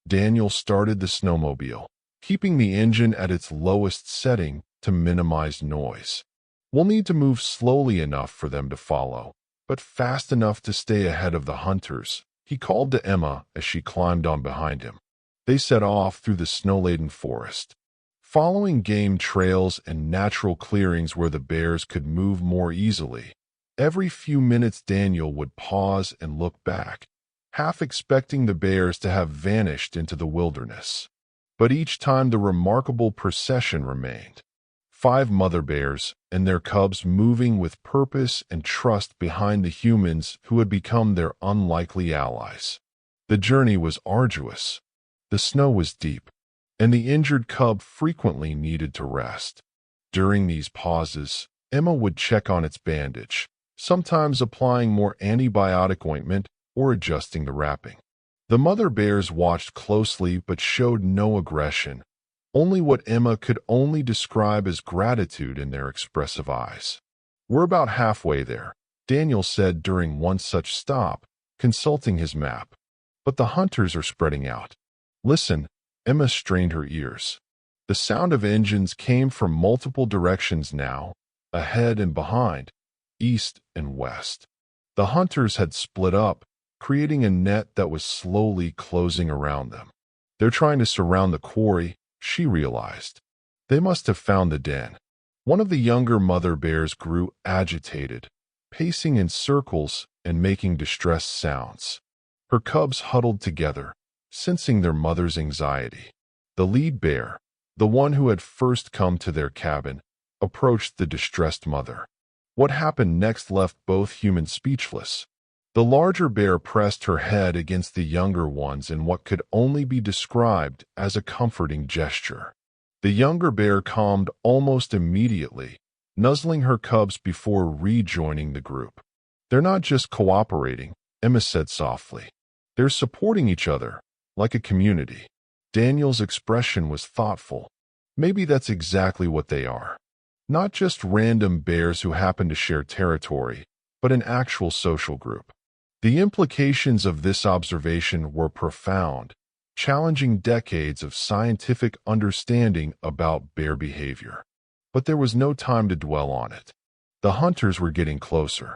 Daniel started the snowmobile, keeping the engine at its lowest setting to minimize noise. "We'll need to move slowly enough for them to follow, but fast enough to stay ahead of the hunters," he called to Emma as she climbed on behind him. They set off through the snow-laden forest, following game trails and natural clearings where the bears could move more easily. Every few minutes Daniel would pause and look back, half expecting the bears to have vanished into the wilderness. But each time the remarkable procession remained. 5 mother bears and their cubs moving with purpose and trust behind the humans who had become their unlikely allies. The journey was arduous. The snow was deep, and the injured cub frequently needed to rest. During these pauses, Emma would check on its bandage, sometimes applying more antibiotic ointment or adjusting the wrapping. The mother bears watched closely but showed no aggression, only what Emma could only describe as gratitude in their expressive eyes. "We're about halfway there," Daniel said during one such stop, consulting his map. "But the hunters are spreading out." "Listen," Emma strained her ears. The sound of engines came from multiple directions now, ahead and behind, east and west. The hunters had split up, creating a net that was slowly closing around them. "They're trying to surround the quarry," she realized. "They must have found the den." One of the younger mother bears grew agitated, pacing in circles and making distressed sounds. Her cubs huddled together, sensing their mother's anxiety. The lead bear, the one who had first come to their cabin, approached the distressed mother. What happened next left both humans speechless. The larger bear pressed her head against the younger ones in what could only be described as a comforting gesture. The younger bear calmed almost immediately, nuzzling her cubs before rejoining the group. "They're not just cooperating," Emma said softly. "They're supporting each other, like a community." Daniel's expression was thoughtful. "Maybe that's exactly what they are. Not just random bears who happen to share territory, but an actual social group." The implications of this observation were profound, challenging decades of scientific understanding about bear behavior. But there was no time to dwell on it. The hunters were getting closer.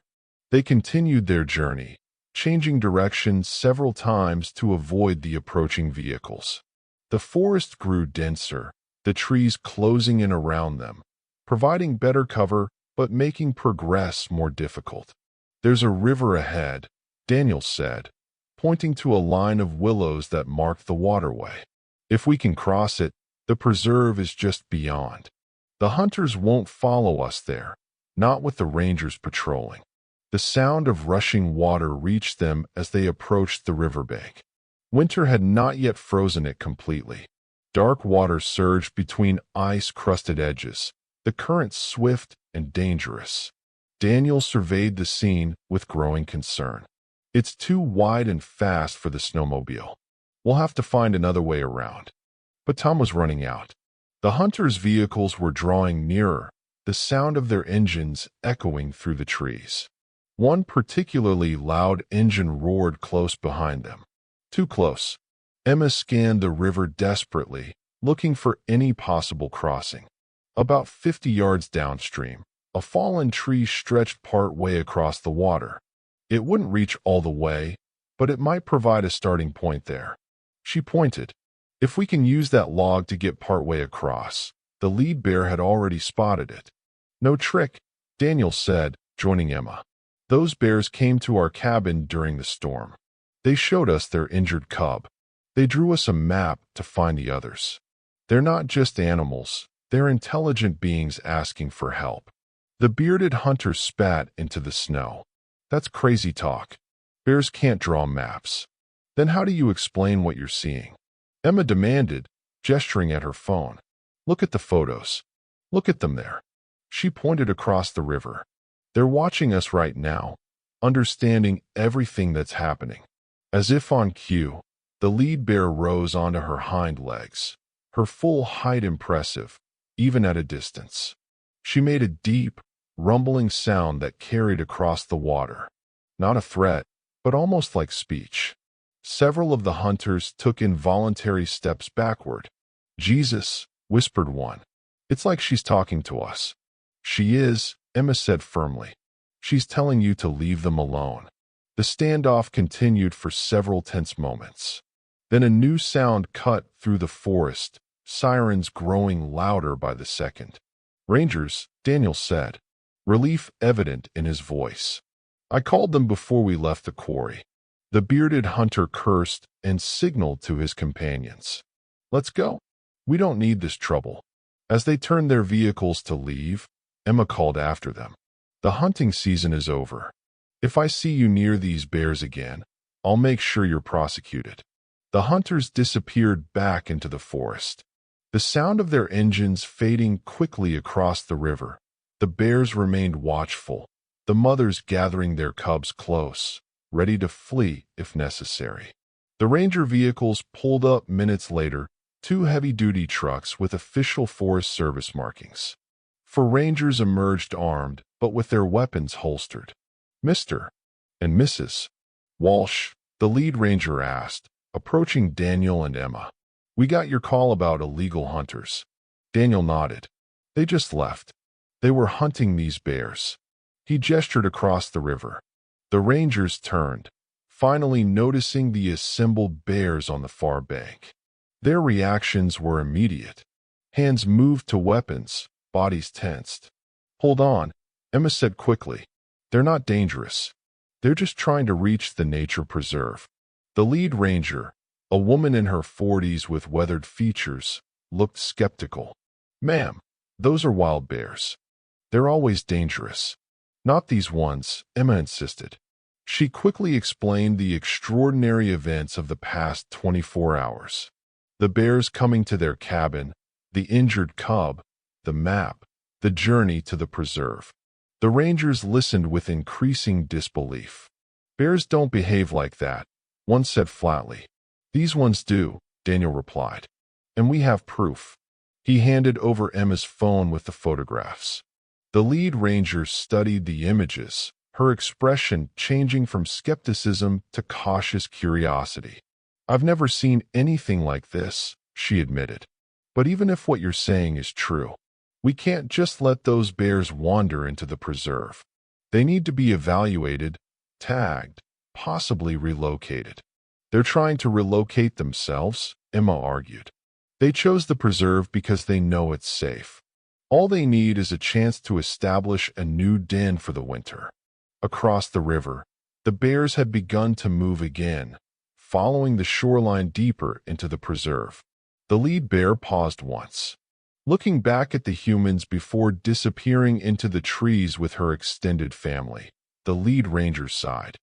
They continued their journey, changing direction several times to avoid the approaching vehicles. The forest grew denser, the trees closing in around them, providing better cover but making progress more difficult. "There's a river ahead," Daniel said, pointing to a line of willows that marked the waterway. "If we can cross it, the preserve is just beyond. The hunters won't follow us there, not with the rangers patrolling." The sound of rushing water reached them as they approached the riverbank. Winter had not yet frozen it completely. Dark water surged between ice-crusted edges, the current swift and dangerous. Daniel surveyed the scene with growing concern. It's too wide and fast for the snowmobile. We'll have to find another way around. But time was running out. The hunters' vehicles were drawing nearer, the sound of their engines echoing through the trees. One particularly loud engine roared close behind them. Too close. Emma scanned the river desperately, looking for any possible crossing. About 50 yards downstream, a fallen tree stretched part way across the water. It wouldn't reach all the way, but it might provide a starting point there. She pointed. If we can use that log to get part way across, the lead bear had already spotted it. No trick, Daniel said, joining Emma. Those bears came to our cabin during the storm. They showed us their injured cub. They drew us a map to find the others. They're not just animals, they're intelligent beings asking for help. The bearded hunter spat into the snow. That's crazy talk. Bears can't draw maps. Then how do you explain what you're seeing? Emma demanded, gesturing at her phone. Look at the photos. Look at them there. She pointed across the river. They're watching us right now, understanding everything that's happening. As if on cue, the lead bear rose onto her hind legs, her full height impressive, even at a distance. She made a deep, rumbling sound that carried across the water. Not a threat, but almost like speech. Several of the hunters took involuntary steps backward. Jesus, whispered one. It's like she's talking to us. She is, Emma said firmly. She's telling you to leave them alone. The standoff continued for several tense moments. Then a new sound cut through the forest, sirens growing louder by the second. Rangers, Daniel said, relief evident in his voice. I called them before we left the quarry. The bearded hunter cursed and signaled to his companions. Let's go. We don't need this trouble. As they turned their vehicles to leave, Emma called after them. The hunting season is over. If I see you near these bears again, I'll make sure you're prosecuted. The hunters disappeared back into the forest. The sound of their engines fading quickly across the river. The bears remained watchful, the mothers gathering their cubs close, ready to flee if necessary. The ranger vehicles pulled up minutes later, two heavy-duty trucks with official Forest Service markings. Four rangers emerged armed, but with their weapons holstered. Mr. and Mrs. Walsh, the lead ranger asked, approaching Daniel and Emma. We got your call about illegal hunters. Daniel nodded. They just left. They were hunting these bears. He gestured across the river. The rangers turned, finally noticing the assembled bears on the far bank. Their reactions were immediate. Hands moved to weapons, bodies tensed. Hold on, Emma said quickly. They're not dangerous. They're just trying to reach the nature preserve. The lead ranger, a woman in her 40s with weathered features, looked skeptical. Ma'am, those are wild bears. They're always dangerous. Not these ones, Emma insisted. She quickly explained the extraordinary events of the past 24 hours. The bears coming to their cabin, the injured cub, the map, the journey to the preserve. The rangers listened with increasing disbelief. Bears don't behave like that, one said flatly. These ones do, Daniel replied. And we have proof. He handed over Emma's phone with the photographs. The lead ranger studied the images, her expression changing from skepticism to cautious curiosity. I've never seen anything like this, she admitted. But even if what you're saying is true, we can't just let those bears wander into the preserve. They need to be evaluated, tagged, possibly relocated. They're trying to relocate themselves, Emma argued. They chose the preserve because they know it's safe. All they need is a chance to establish a new den for the winter. Across the river, the bears had begun to move again, following the shoreline deeper into the preserve. The lead bear paused once, looking back at the humans before disappearing into the trees with her extended family. The lead ranger sighed,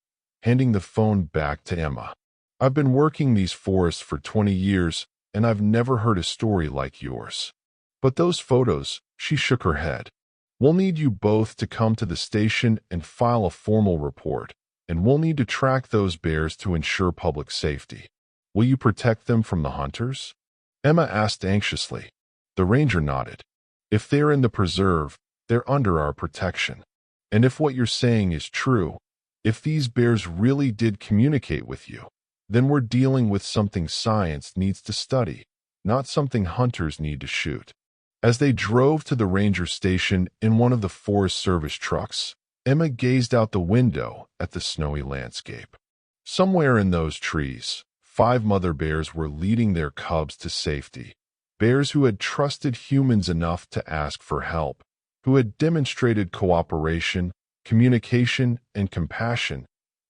handing the phone back to Emma. I've been working these forests for 20 years, and I've never heard a story like yours. But those photos, she shook her head. We'll need you both to come to the station and file a formal report, and we'll need to track those bears to ensure public safety. Will you protect them from the hunters?" Emma asked anxiously. The ranger nodded. "If they're in the preserve, they're under our protection. And if what you're saying is true, if these bears really did communicate with you, then we're dealing with something science needs to study, not something hunters need to shoot." As they drove to the ranger station in one of the Forest Service trucks, Emma gazed out the window at the snowy landscape. Somewhere in those trees, 5 mother bears were leading their cubs to safety. Bears who had trusted humans enough to ask for help, who had demonstrated cooperation, communication, and compassion,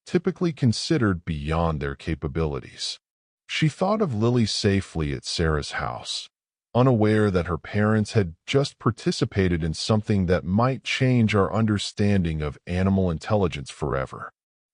typically considered beyond their capabilities. She thought of Lily safely at Sarah's house, unaware that her parents had just participated in something that might change our understanding of animal intelligence forever.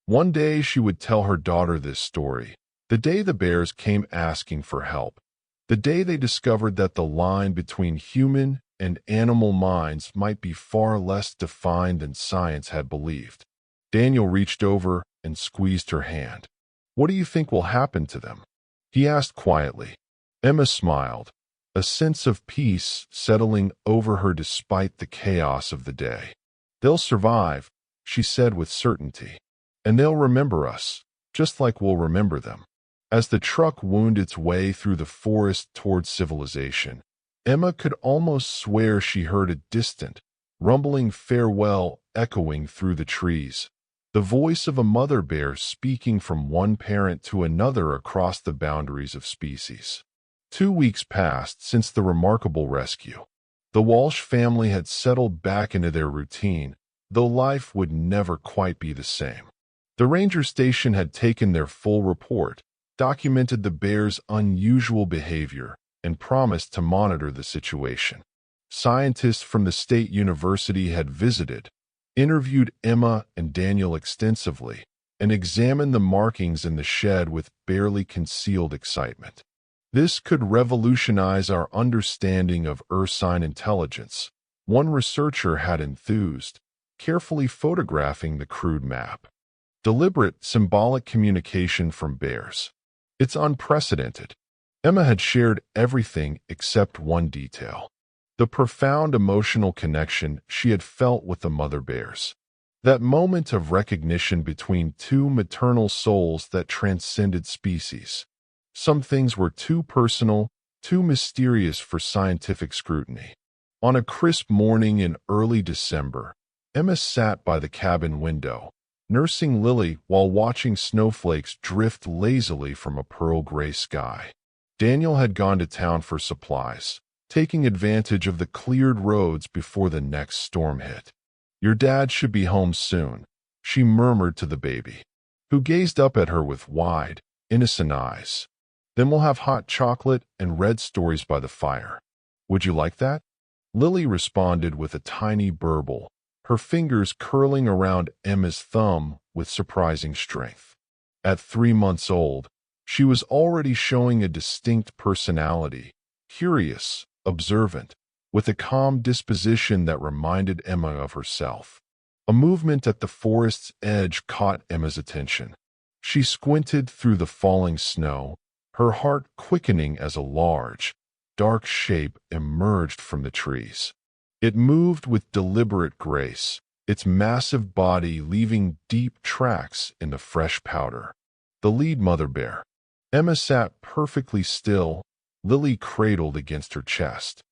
One day she would tell her daughter this story, the day the bears came asking for help, the day they discovered that the line between human and animal minds might be far less defined than science had believed. Daniel reached over and squeezed her hand. "What do you think will happen to them?" he asked quietly. Emma smiled, a sense of peace settling over her despite the chaos of the day. "They'll survive," she said with certainty. "And they'll remember us, just like we'll remember them." As the truck wound its way through the forest toward civilization, Emma could almost swear she heard a distant, rumbling farewell echoing through the trees, the voice of a mother bear speaking from one parent to another across the boundaries of species. 2 weeks passed since the remarkable rescue. The Walsh family had settled back into their routine, though life would never quite be the same. The ranger station had taken their full report, documented the bears' unusual behavior, and promised to monitor the situation. Scientists from the state university had visited, interviewed Emma and Daniel extensively, and examined the markings in the shed with barely concealed excitement. This could revolutionize our understanding of ursine intelligence, one researcher had enthused, carefully photographing the crude map. Deliberate, symbolic communication from bears. It's unprecedented. Emma had shared everything except one detail: the profound emotional connection she had felt with the mother bears. That moment of recognition between 2 maternal souls that transcended species. Some things were too personal, too mysterious for scientific scrutiny. On a crisp morning in early December, Emma sat by the cabin window, nursing Lily while watching snowflakes drift lazily from a pearl-gray sky. Daniel had gone to town for supplies, taking advantage of the cleared roads before the next storm hit. "Your dad should be home soon," she murmured to the baby, who gazed up at her with wide, innocent eyes. "Then we'll have hot chocolate and read stories by the fire. Would you like that?" Lily responded with a tiny burble, her fingers curling around Emma's thumb with surprising strength. At 3 months old, she was already showing a distinct personality, curious, observant, with a calm disposition that reminded Emma of herself. A movement at the forest's edge caught Emma's attention. She squinted through the falling snow, her heart quickening as a large, dark shape emerged from the trees. It moved with deliberate grace, its massive body leaving deep tracks in the fresh powder. The lead mother bear. Emma sat perfectly still, Lily cradled against her chest.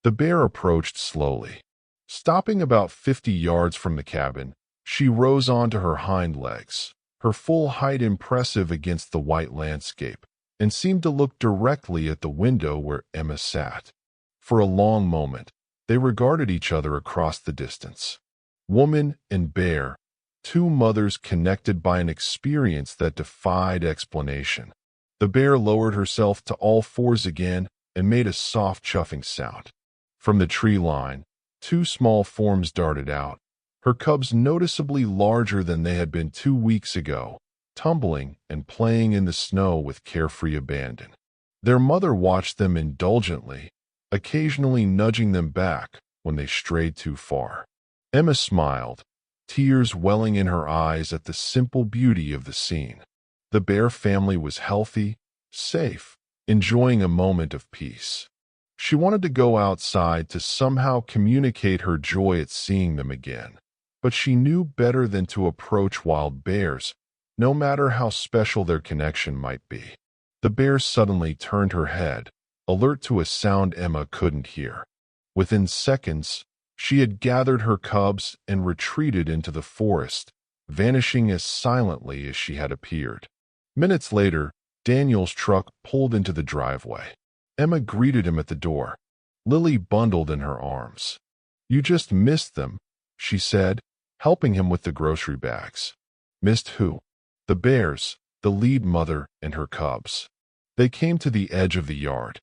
The bear approached slowly. Stopping about 50 yards from the cabin, she rose onto her hind legs, her full height impressive against the white landscape, and seemed to look directly at the window where Emma sat. For a long moment, they regarded each other across the distance. Woman and bear, 2 mothers connected by an experience that defied explanation. The bear lowered herself to all 4s again and made a soft chuffing sound. From the tree line, 2 small forms darted out, her cubs noticeably larger than they had been 2 weeks ago, tumbling and playing in the snow with carefree abandon. Their mother watched them indulgently, occasionally nudging them back when they strayed too far. Emma smiled, tears welling in her eyes at the simple beauty of the scene. The bear family was healthy, safe, enjoying a moment of peace. She wanted to go outside to somehow communicate her joy at seeing them again, but she knew better than to approach wild bears, no matter how special their connection might be. The bear suddenly turned her head, alert to a sound Emma couldn't hear. Within seconds, she had gathered her cubs and retreated into the forest, vanishing as silently as she had appeared. Minutes later, Daniel's truck pulled into the driveway. Emma greeted him at the door, Lily bundled in her arms. "You just missed them," she said, helping him with the grocery bags. "Missed who?" "The bears, the lead mother and her cubs. They came to the edge of the yard.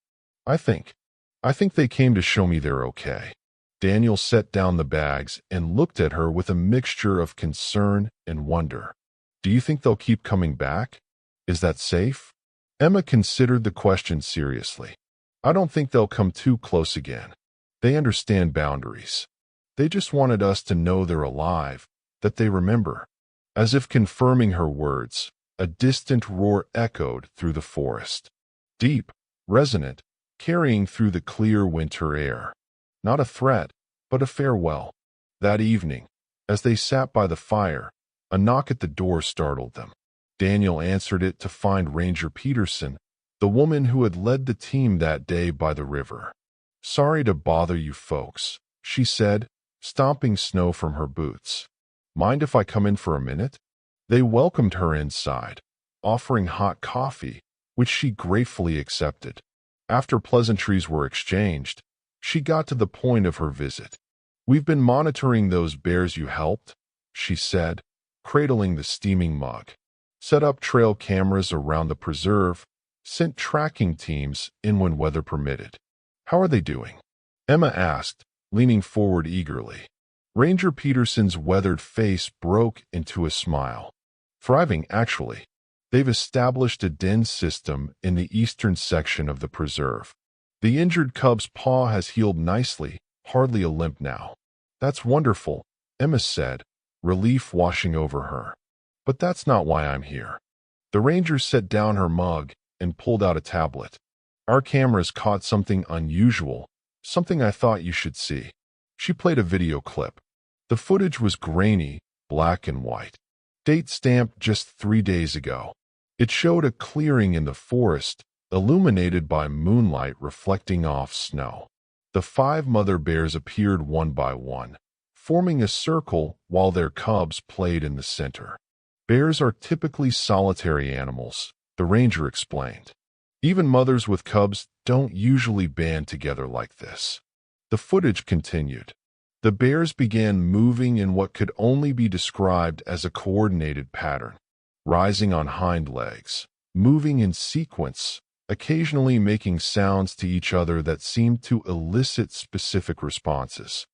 I think they came to show me they're okay." Daniel set down the bags and looked at her with a mixture of concern and wonder. "Do you think they'll keep coming back? Is that safe?" Emma considered the question seriously. "I don't think they'll come too close again. They understand boundaries. They just wanted us to know they're alive, that they remember." As if confirming her words, a distant roar echoed through the forest. Deep, resonant, carrying through the clear winter air. Not a threat, but a farewell. That evening, as they sat by the fire, a knock at the door startled them. Daniel answered it to find Ranger Peterson, the woman who had led the team that day by the river. "Sorry to bother you folks," she said, stomping snow from her boots. "Mind if I come in for a minute?" They welcomed her inside, offering hot coffee, which she gratefully accepted. After pleasantries were exchanged, she got to the point of her visit. "We've been monitoring those bears you helped," she said, cradling the steaming mug. "Set up trail cameras around the preserve, sent tracking teams in when weather permitted." "How are they doing?" Emma asked, leaning forward eagerly. Ranger Peterson's weathered face broke into a smile. "Thriving, actually. They've established a den system in the eastern section of the preserve. The injured cub's paw has healed nicely, hardly a limp now." "That's wonderful," Emma said, relief washing over her. "But that's not why I'm here." The ranger set down her mug and pulled out a tablet. "Our cameras caught something unusual, something I thought you should see." She played a video clip. The footage was grainy, black and white. Date stamped just 3 days ago. It showed a clearing in the forest, illuminated by moonlight reflecting off snow. The 5 mother bears appeared one by one, forming a circle while their cubs played in the center. "Bears are typically solitary animals," the ranger explained. "Even mothers with cubs don't usually band together like this." The footage continued. The bears began moving in what could only be described as a coordinated pattern, rising on hind legs, moving in sequence, occasionally making sounds to each other that seemed to elicit specific responses.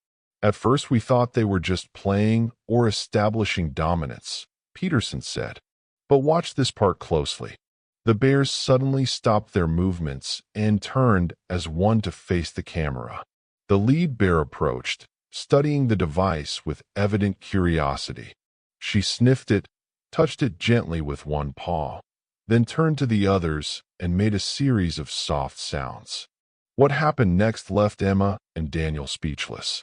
"At first we thought they were just playing or establishing dominance," Peterson said. "But watch this part closely." The bears suddenly stopped their movements and turned as one to face the camera. The lead bear approached, studying the device with evident curiosity. She sniffed it, touched it gently with one paw, then turned to the others and made a series of soft sounds. What happened next left Emma and Daniel speechless.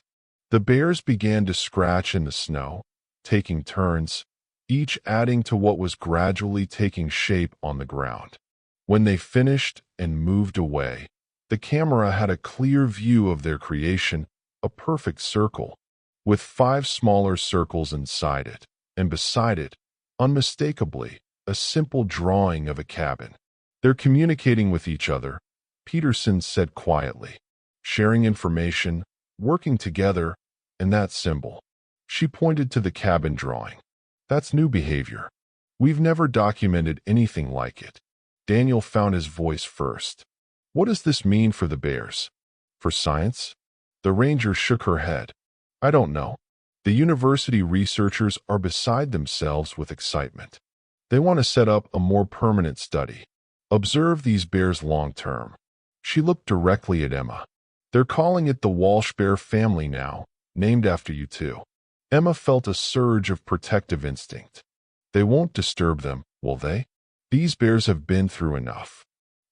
The bears began to scratch in the snow, taking turns, each adding to what was gradually taking shape on the ground. When they finished and moved away, the camera had a clear view of their creation, a perfect circle, with 5 smaller circles inside it, and beside it, unmistakably, a simple drawing of a cabin. "They're communicating with each other," Peterson said quietly, "sharing information, working together, and that symbol." She pointed to the cabin drawing. "That's new behavior. We've never documented anything like it." Daniel found his voice first. "What does this mean for the bears? For science?" The ranger shook her head. "I don't know. The university researchers are beside themselves with excitement. They want to set up a more permanent study. Observe these bears long term." She looked directly at Emma. "They're calling it the Walsh bear family now, named after you two." Emma felt a surge of protective instinct. They won't disturb them, will they? These bears have been through enough.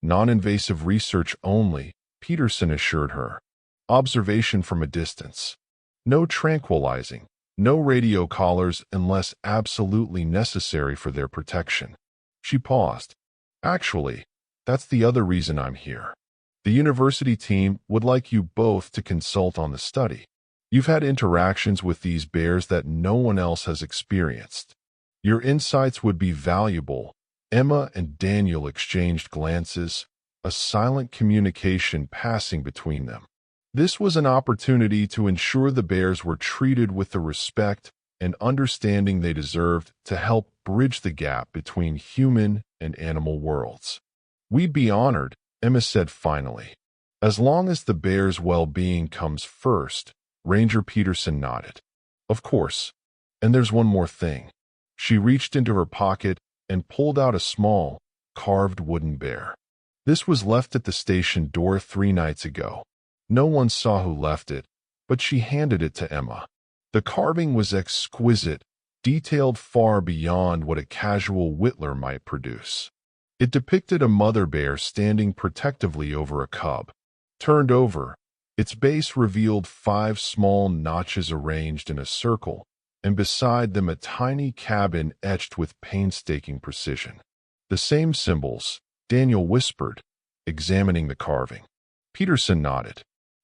Non-invasive research only, Peterson assured her. Observation from a distance. No tranquilizing, no radio collars unless absolutely necessary for their protection. She paused. Actually, that's the other reason I'm here. The university team would like you both to consult on the study. You've had interactions with these bears that no one else has experienced. Your insights would be valuable. Emma and Daniel exchanged glances, a silent communication passing between them. This was an opportunity to ensure the bears were treated with the respect and understanding they deserved to help bridge the gap between human and animal worlds. We'd be honored, Emma said finally. As long as the bears' well-being comes first, Ranger Peterson nodded. Of course. And there's one more thing. She reached into her pocket and pulled out a small, carved wooden bear. This was left at the station door 3 nights ago. No one saw who left it, but she handed it to Emma. The carving was exquisite, detailed far beyond what a casual whittler might produce. It depicted a mother bear standing protectively over a cub. Turned over, its base revealed 5 small notches arranged in a circle, and beside them a tiny cabin etched with painstaking precision. The same symbols, Daniel whispered, examining the carving. Peterson nodded.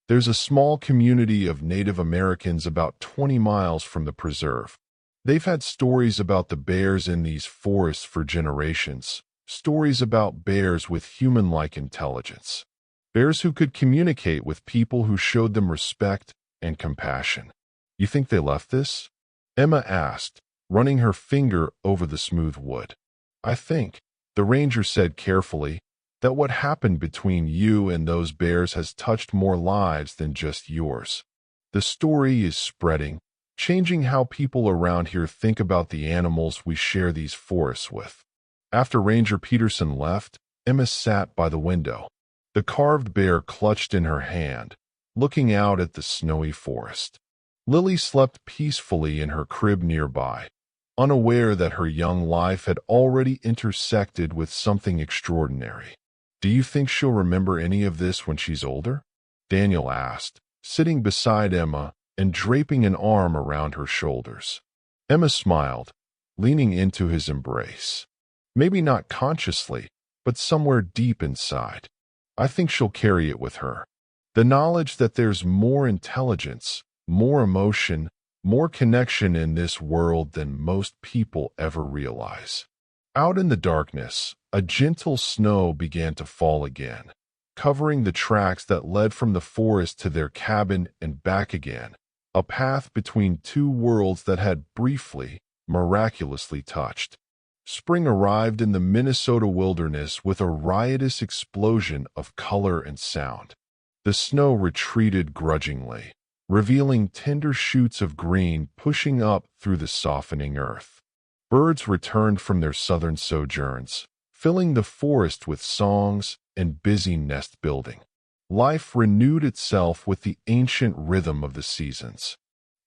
There's a small community of Native Americans about 20 miles from the preserve. They've had stories about the bears in these forests for generations, stories about bears with human-like intelligence. Bears who could communicate with people who showed them respect and compassion. You think they left this? Emma asked, running her finger over the smooth wood. I think, the ranger said carefully, that what happened between you and those bears has touched more lives than just yours. The story is spreading, changing how people around here think about the animals we share these forests with. After Ranger Peterson left, Emma sat by the window, the carved bear clutched in her hand, looking out at the snowy forest. Lily slept peacefully in her crib nearby, unaware that her young life had already intersected with something extraordinary. Do you think she'll remember any of this when she's older? Daniel asked, sitting beside Emma and draping an arm around her shoulders. Emma smiled, leaning into his embrace. Maybe not consciously, but somewhere deep inside. I think she'll carry it with her. The knowledge that there's more intelligence, more emotion, more connection in this world than most people ever realize. Out in the darkness, a gentle snow began to fall again, covering the tracks that led from the forest to their cabin and back again, a path between 2 worlds that had briefly, miraculously touched. Spring arrived in the Minnesota wilderness with a riotous explosion of color and sound. The snow retreated grudgingly, revealing tender shoots of green pushing up through the softening earth. Birds returned from their southern sojourns, filling the forest with songs and busy nest building. Life renewed itself with the ancient rhythm of the seasons.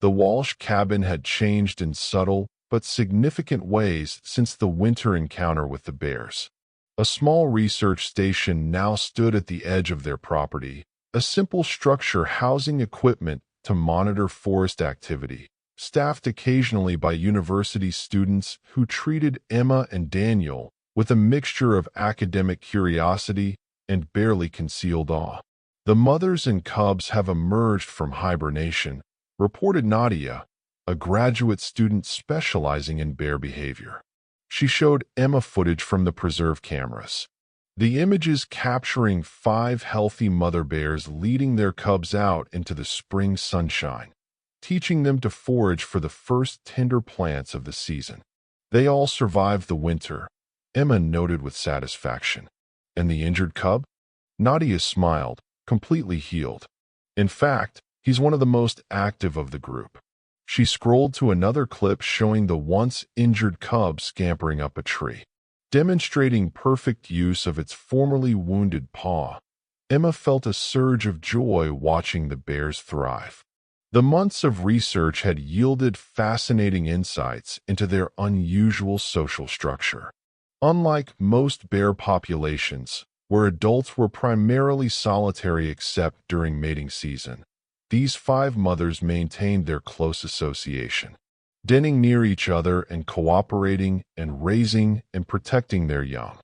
The Walsh cabin had changed in subtle but significant ways since the winter encounter with the bears. A small research station now stood at the edge of their property, a simple structure housing equipment to monitor forest activity, staffed occasionally by university students who treated Emma and Daniel with a mixture of academic curiosity and barely concealed awe. The mothers and cubs have emerged from hibernation, reported Nadia, a graduate student specializing in bear behavior. She showed Emma footage from the preserve cameras. The images capturing 5 healthy mother bears leading their cubs out into the spring sunshine, teaching them to forage for the first tender plants of the season. They all survived the winter, Emma noted with satisfaction. And the injured cub? Nadia smiled, completely healed. In fact, he's one of the most active of the group. She scrolled to another clip showing the once injured cub scampering up a tree, demonstrating perfect use of its formerly wounded paw. Emma felt a surge of joy watching the bears thrive. The months of research had yielded fascinating insights into their unusual social structure. Unlike most bear populations, where adults were primarily solitary except during mating season, these 5 mothers maintained their close association, denning near each other and cooperating and raising and protecting their young.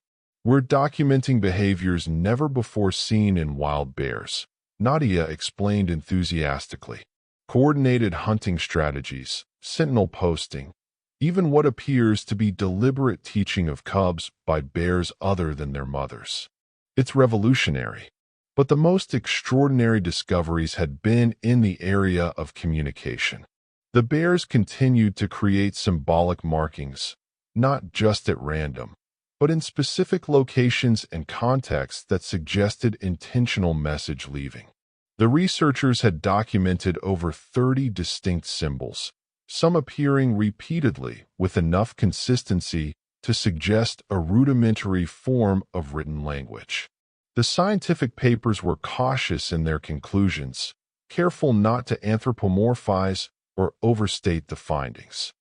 We're documenting behaviors never before seen in wild bears, Nadia explained enthusiastically. Coordinated hunting strategies, sentinel posting, even what appears to be deliberate teaching of cubs by bears other than their mothers. It's revolutionary. But the most extraordinary discoveries had been in the area of communication. The bears continued to create symbolic markings, not just at random, but in specific locations and contexts that suggested intentional message leaving. The researchers had documented over 30 distinct symbols, some appearing repeatedly with enough consistency to suggest a rudimentary form of written language. The scientific papers were cautious in their conclusions, careful not to anthropomorphize or overstate the findings.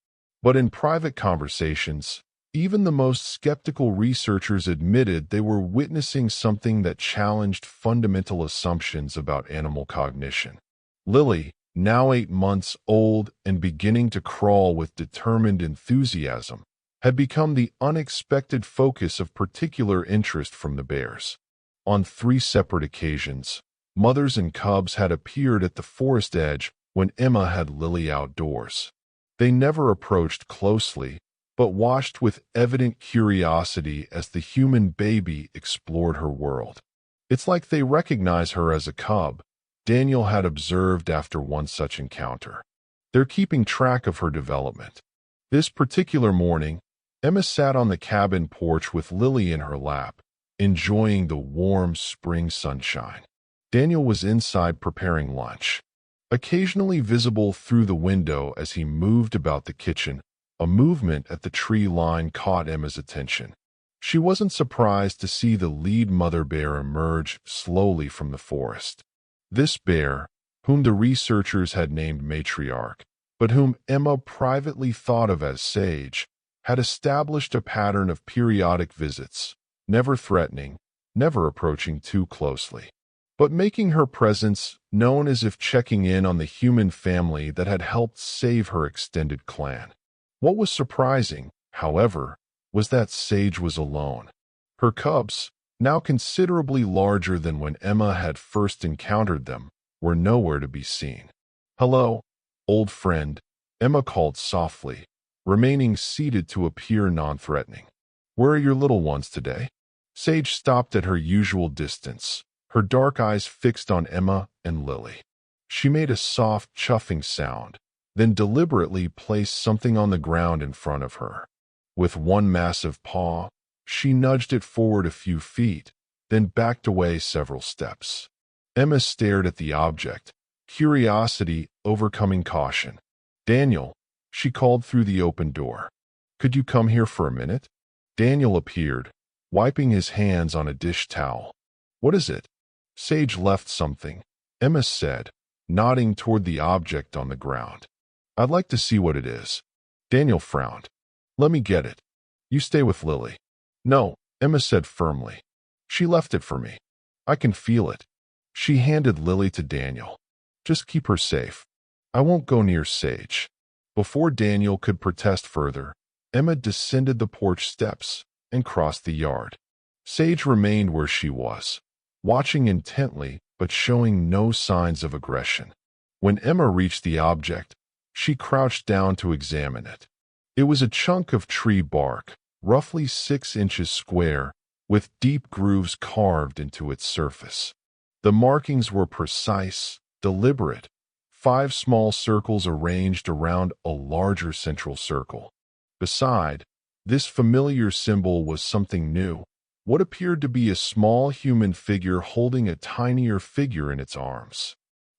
But in private conversations, even the most skeptical researchers admitted they were witnessing something that challenged fundamental assumptions about animal cognition. Lily, now 8 months old and beginning to crawl with determined enthusiasm, had become the unexpected focus of particular interest from the bears. On 3 separate occasions, mothers and cubs had appeared at the forest edge when Emma had Lily outdoors. They never approached closely, but watched with evident curiosity as the human baby explored her world. It's like they recognize her as a cub, Daniel had observed after one such encounter. They're keeping track of her development. This particular morning, Emma sat on the cabin porch with Lily in her lap, enjoying the warm spring sunshine. Daniel was inside preparing lunch. Occasionally visible through the window as he moved about the kitchen, a movement at the tree line caught Emma's attention. She wasn't surprised to see the lead mother bear emerge slowly from the forest. This bear, whom the researchers had named Matriarch, but whom Emma privately thought of as Sage, had established a pattern of periodic visits, never threatening, never approaching too closely, but making her presence known as if checking in on the human family that had helped save her extended clan. What was surprising, however, was that Sage was alone. Her cubs, now considerably larger than when Emma had first encountered them, were nowhere to be seen. "Hello, old friend," Emma called softly, remaining seated to appear non-threatening. "Where are your little ones today?" Sage stopped at her usual distance, her dark eyes fixed on Emma and Lily. She made a soft, chuffing sound, then deliberately placed something on the ground in front of her. With one massive paw, she nudged it forward a few feet, then backed away several steps. Emma stared at the object, curiosity overcoming caution. "Daniel," she called through the open door. "Could you come here for a minute?" Daniel appeared, wiping his hands on a dish towel. "What is it?" "Sage left something," Emma said, nodding toward the object on the ground. "I'd like to see what it is." Daniel frowned. "Let me get it. You stay with Lily." "No," Emma said firmly. "She left it for me. I can feel it." She handed Lily to Daniel. "Just keep her safe. I won't go near Sage." Before Daniel could protest further, Emma descended the porch steps and crossed the yard. Sage remained where she was, watching intently but showing no signs of aggression. When Emma reached the object, she crouched down to examine it. It was a chunk of tree bark, roughly 6 inches square, with deep grooves carved into its surface. The markings were precise, deliberate, 5 small circles arranged around a larger central circle. Beside this familiar symbol was something new, what appeared to be a small human figure holding a tinier figure in its arms.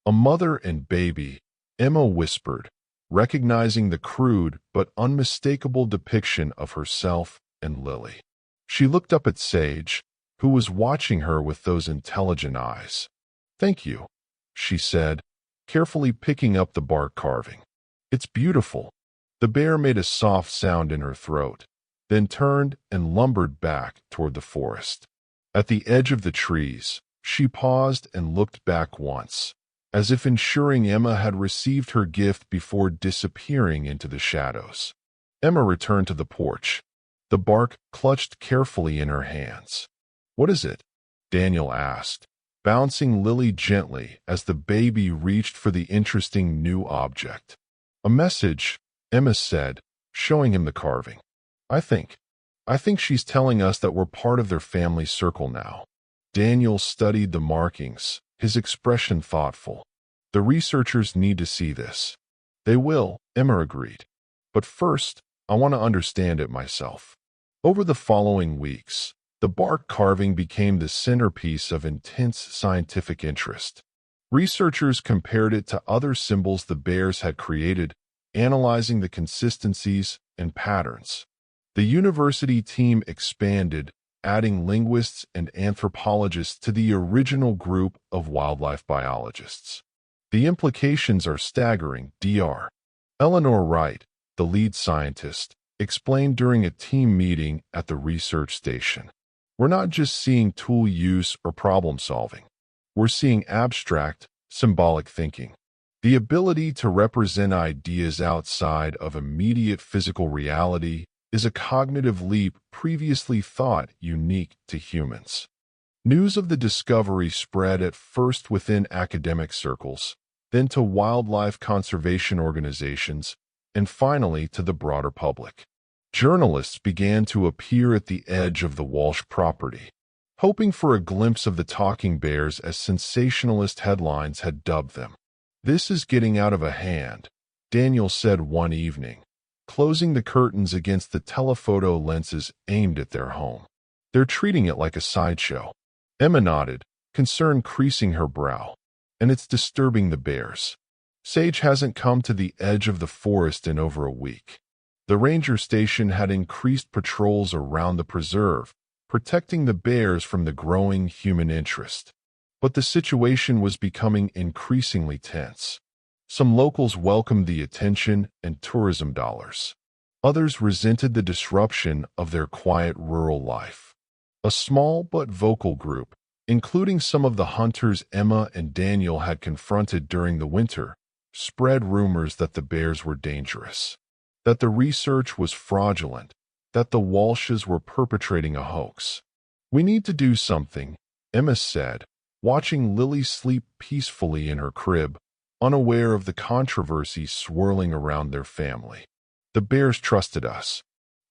"A mother and baby," Emma whispered, recognizing the crude but unmistakable depiction of herself and Lily. She looked up at Sage, who was watching her with those intelligent eyes. "Thank you," she said, carefully picking up the bark carving. "It's beautiful." The bear made a soft sound in her throat, then turned and lumbered back toward the forest. At the edge of the trees, she paused and looked back once, as if ensuring Emma had received her gift before disappearing into the shadows. Emma returned to the porch, the bark clutched carefully in her hands. "What is it?" Daniel asked, bouncing Lily gently as the baby reached for the interesting new object. "A message," Emma said, showing him the carving. I think she's telling us that we're part of their family circle now." Daniel studied the markings, his expression thoughtful. "The researchers need to see this." "They will," Emma agreed. "But first, I want to understand it myself." Over the following weeks, the bark carving became the centerpiece of intense scientific interest. Researchers compared it to other symbols the bears had created, analyzing the consistencies and patterns. The university team expanded, adding linguists and anthropologists to the original group of wildlife biologists. "The implications are staggering," Dr. Eleanor Wright, the lead scientist, explained during a team meeting at the research station. "We're not just seeing tool use or problem solving. We're seeing abstract, symbolic thinking. The ability to represent ideas outside of immediate physical reality is a cognitive leap previously thought unique to humans." News of the discovery spread at first within academic circles, then to wildlife conservation organizations, and finally to the broader public. Journalists began to appear at the edge of the Walsh property, hoping for a glimpse of the talking bears, as sensationalist headlines had dubbed them. "This is getting out of hand," Daniel said one evening, closing the curtains against the telephoto lenses aimed at their home. "They're treating it like a sideshow." Emma nodded, concern creasing her brow. "And it's disturbing the bears. Sage hasn't come to the edge of the forest in over a week." The ranger station had increased patrols around the preserve, protecting the bears from the growing human interest. But the situation was becoming increasingly tense. Some locals welcomed the attention and tourism dollars. Others resented the disruption of their quiet rural life. A small but vocal group, including some of the hunters Emma and Daniel had confronted during the winter, spread rumors that the bears were dangerous, that the research was fraudulent, that the Walshes were perpetrating a hoax. "We need to do something," Emma said, watching Lily sleep peacefully in her crib, unaware of the controversy swirling around their family. "The bears trusted us.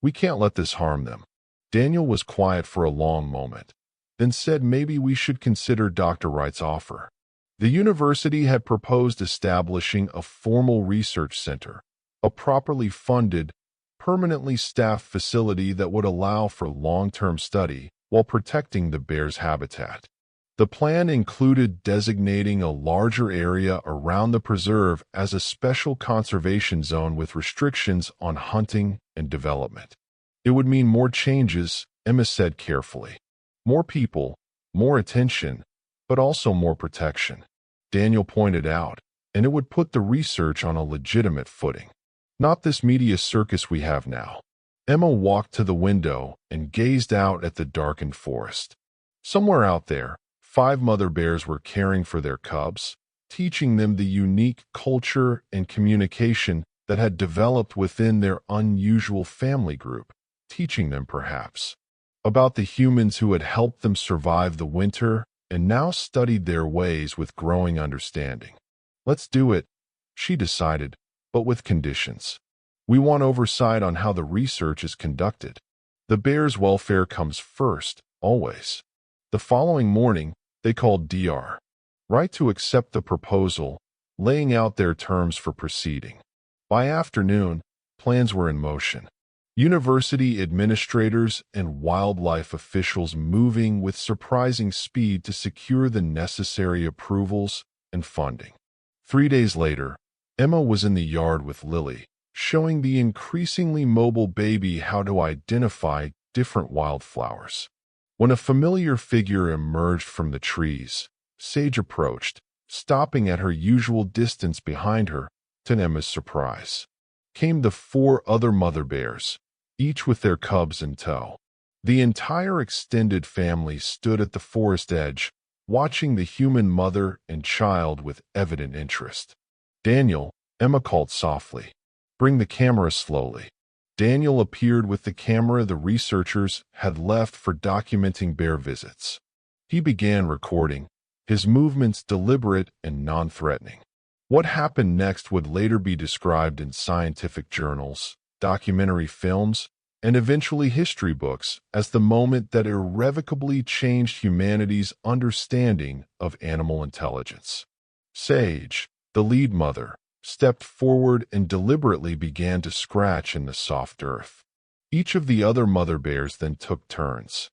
We can't let this harm them." Daniel was quiet for a long moment, then said maybe we should consider Dr. Wright's offer. The university had proposed establishing a formal research center, a properly funded, permanently staffed facility that would allow for long-term study while protecting the bear's habitat. The plan included designating a larger area around the preserve as a special conservation zone with restrictions on hunting and development. "It would mean more changes," Emma said carefully. "More people, more attention, but also more protection," Daniel pointed out, "and it would put the research on a legitimate footing. Not this media circus we have now." Emma walked to the window and gazed out at the darkened forest. Somewhere out there, 5 mother bears were caring for their cubs, teaching them the unique culture and communication that had developed within their unusual family group, teaching them, perhaps, about the humans who had helped them survive the winter and now studied their ways with growing understanding. "Let's do it," she decided, "but with conditions. We want oversight on how the research is conducted. The bears' welfare comes first, always." The following morning, they called Dr. Wright to accept the proposal, laying out their terms for proceeding. By afternoon, plans were in motion. University administrators and wildlife officials moving with surprising speed to secure the necessary approvals and funding. 3 days later, Emma was in the yard with Lily, showing the increasingly mobile baby how to identify different wildflowers. When a familiar figure emerged from the trees, Sage approached, Stopping at her usual distance behind her, to Emma's surprise, came the 4 other mother bears, each with their cubs in tow. The entire extended family stood at the forest edge, watching the human mother and child with evident interest. "Daniel," Emma called softly. "Bring the camera slowly." Daniel appeared with the camera the researchers had left for documenting bear visits. He began recording, his movements deliberate and non-threatening. What happened next would later be described in scientific journals, documentary films, and eventually history books as the moment that irrevocably changed humanity's understanding of animal intelligence. Sage, the lead mother, stepped forward and deliberately began to scratch in the soft earth. Each of the other mother bears then took turns,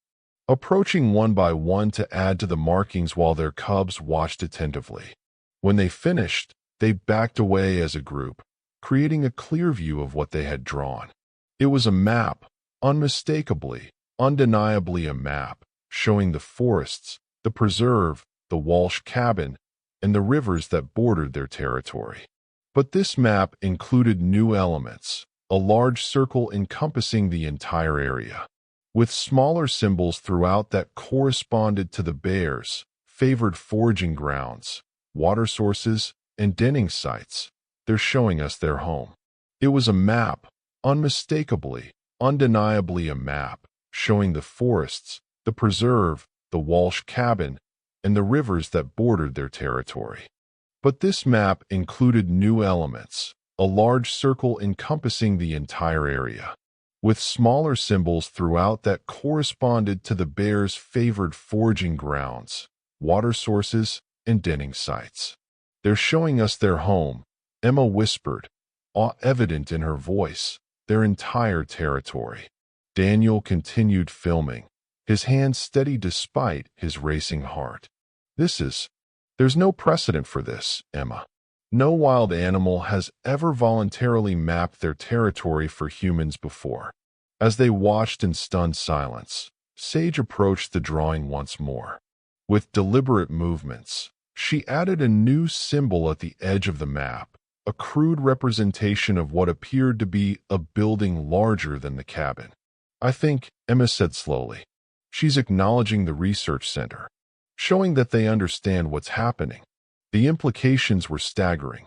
approaching one by one to add to the markings while their cubs watched attentively. When they finished, they backed away as a group, creating a clear view of what they had drawn. It was a map, unmistakably, undeniably a map, showing the forests, the preserve, the Walsh cabin, and the rivers that bordered their territory. But this map included new elements, a large circle encompassing the entire area, with smaller symbols throughout that corresponded to the bears' favored foraging grounds, water sources, and denning sites. They're showing us their home. It was a map, unmistakably, undeniably a map, showing the forests, the preserve, the Walsh cabin, and the rivers that bordered their territory. But this map included new elements, a large circle encompassing the entire area, with smaller symbols throughout that corresponded to the bears' favored foraging grounds, water sources, and denning sites. They're showing us their home, Emma whispered, awe evident in her voice, their entire territory. Daniel continued filming, his hands steady despite his racing heart. There's no precedent for this, Emma. No wild animal has ever voluntarily mapped their territory for humans before. As they watched in stunned silence, Sage approached the drawing once more. With deliberate movements, she added a new symbol at the edge of the map, a crude representation of what appeared to be a building larger than the cabin. "I think," Emma said slowly, "she's acknowledging the research center, showing that they understand what's happening." The implications were staggering.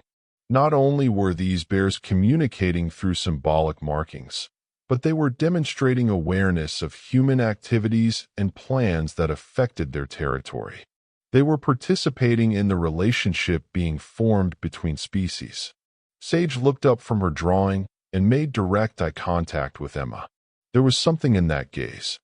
Not only were these bears communicating through symbolic markings, but they were demonstrating awareness of human activities and plans that affected their territory. They were participating in the relationship being formed between species. Sage looked up from her drawing and made direct eye contact with Emma. There was something in that gaze,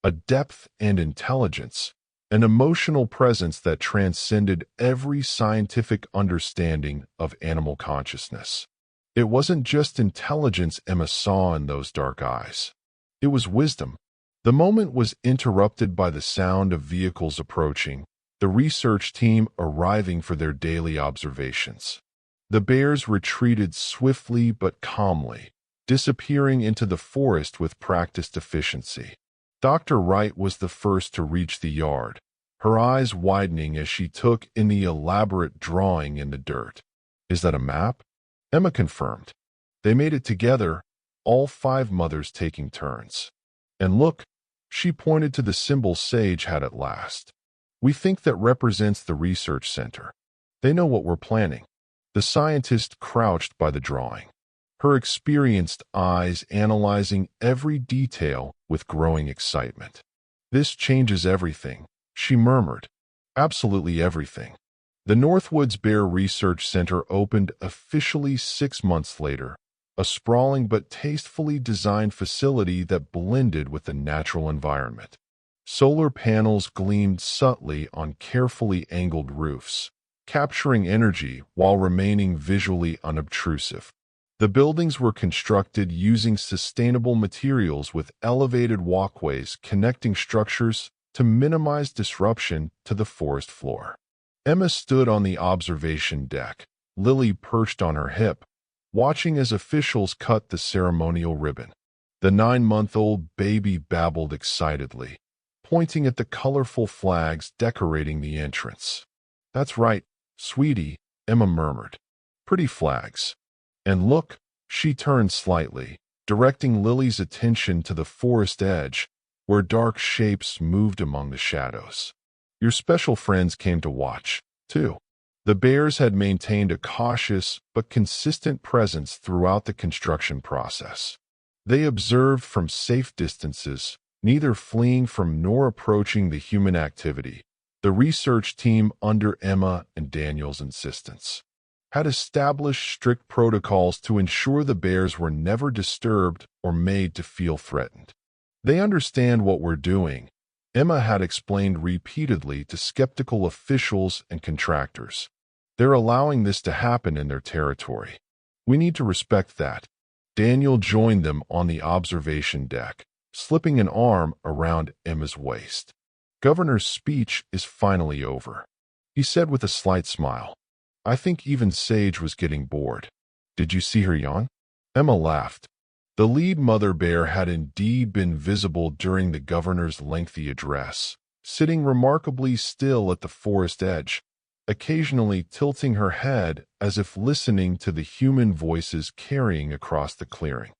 a depth and intelligence, an emotional presence that transcended every scientific understanding of animal consciousness. It wasn't just intelligence Emma saw in those dark eyes. It was wisdom. The moment was interrupted by the sound of vehicles approaching, the research team arriving for their daily observations. The bears retreated swiftly but calmly, disappearing into the forest with practiced efficiency. Dr. Wright was the first to reach the yard, her eyes widening as she took in the elaborate drawing in the dirt. "Is that a map?" Emma confirmed. They made it together, all 5 mothers taking turns. "And look," she pointed to the symbol Sage had at last. "We think that represents the research center. They know what we're planning." The scientist crouched by the drawing, her experienced eyes analyzing every detail with growing excitement. "This changes everything," she murmured. "Absolutely everything." The Northwoods Bear Research Center opened officially 6 months later, a sprawling but tastefully designed facility that blended with the natural environment. Solar panels gleamed subtly on carefully angled roofs, capturing energy while remaining visually unobtrusive. The buildings were constructed using sustainable materials with elevated walkways connecting structures to minimize disruption to the forest floor. Emma stood on the observation deck, Lily perched on her hip, watching as officials cut the ceremonial ribbon. The 9-month-old baby babbled excitedly, pointing at the colorful flags decorating the entrance. "That's right," Sweetie, Emma murmured. Pretty flags. And look, she turned slightly, directing Lily's attention to the forest edge, where dark shapes moved among the shadows. Your special friends came to watch, too. The bears had maintained a cautious but consistent presence throughout the construction process. They observed from safe distances, neither fleeing from nor approaching the human activity. The research team, under Emma and Daniel's insistence, had established strict protocols to ensure the bears were never disturbed or made to feel threatened. They understand what we're doing, Emma had explained repeatedly to skeptical officials and contractors. They're allowing this to happen in their territory. We need to respect that. Daniel joined them on the observation deck, slipping an arm around Emma's waist. Governor's speech is finally over, he said with a slight smile. I think even Sage was getting bored. Did you see her yawn? Emma laughed. The lead mother bear had indeed been visible during the governor's lengthy address, sitting remarkably still at the forest edge, occasionally tilting her head as if listening to the human voices carrying across the clearing.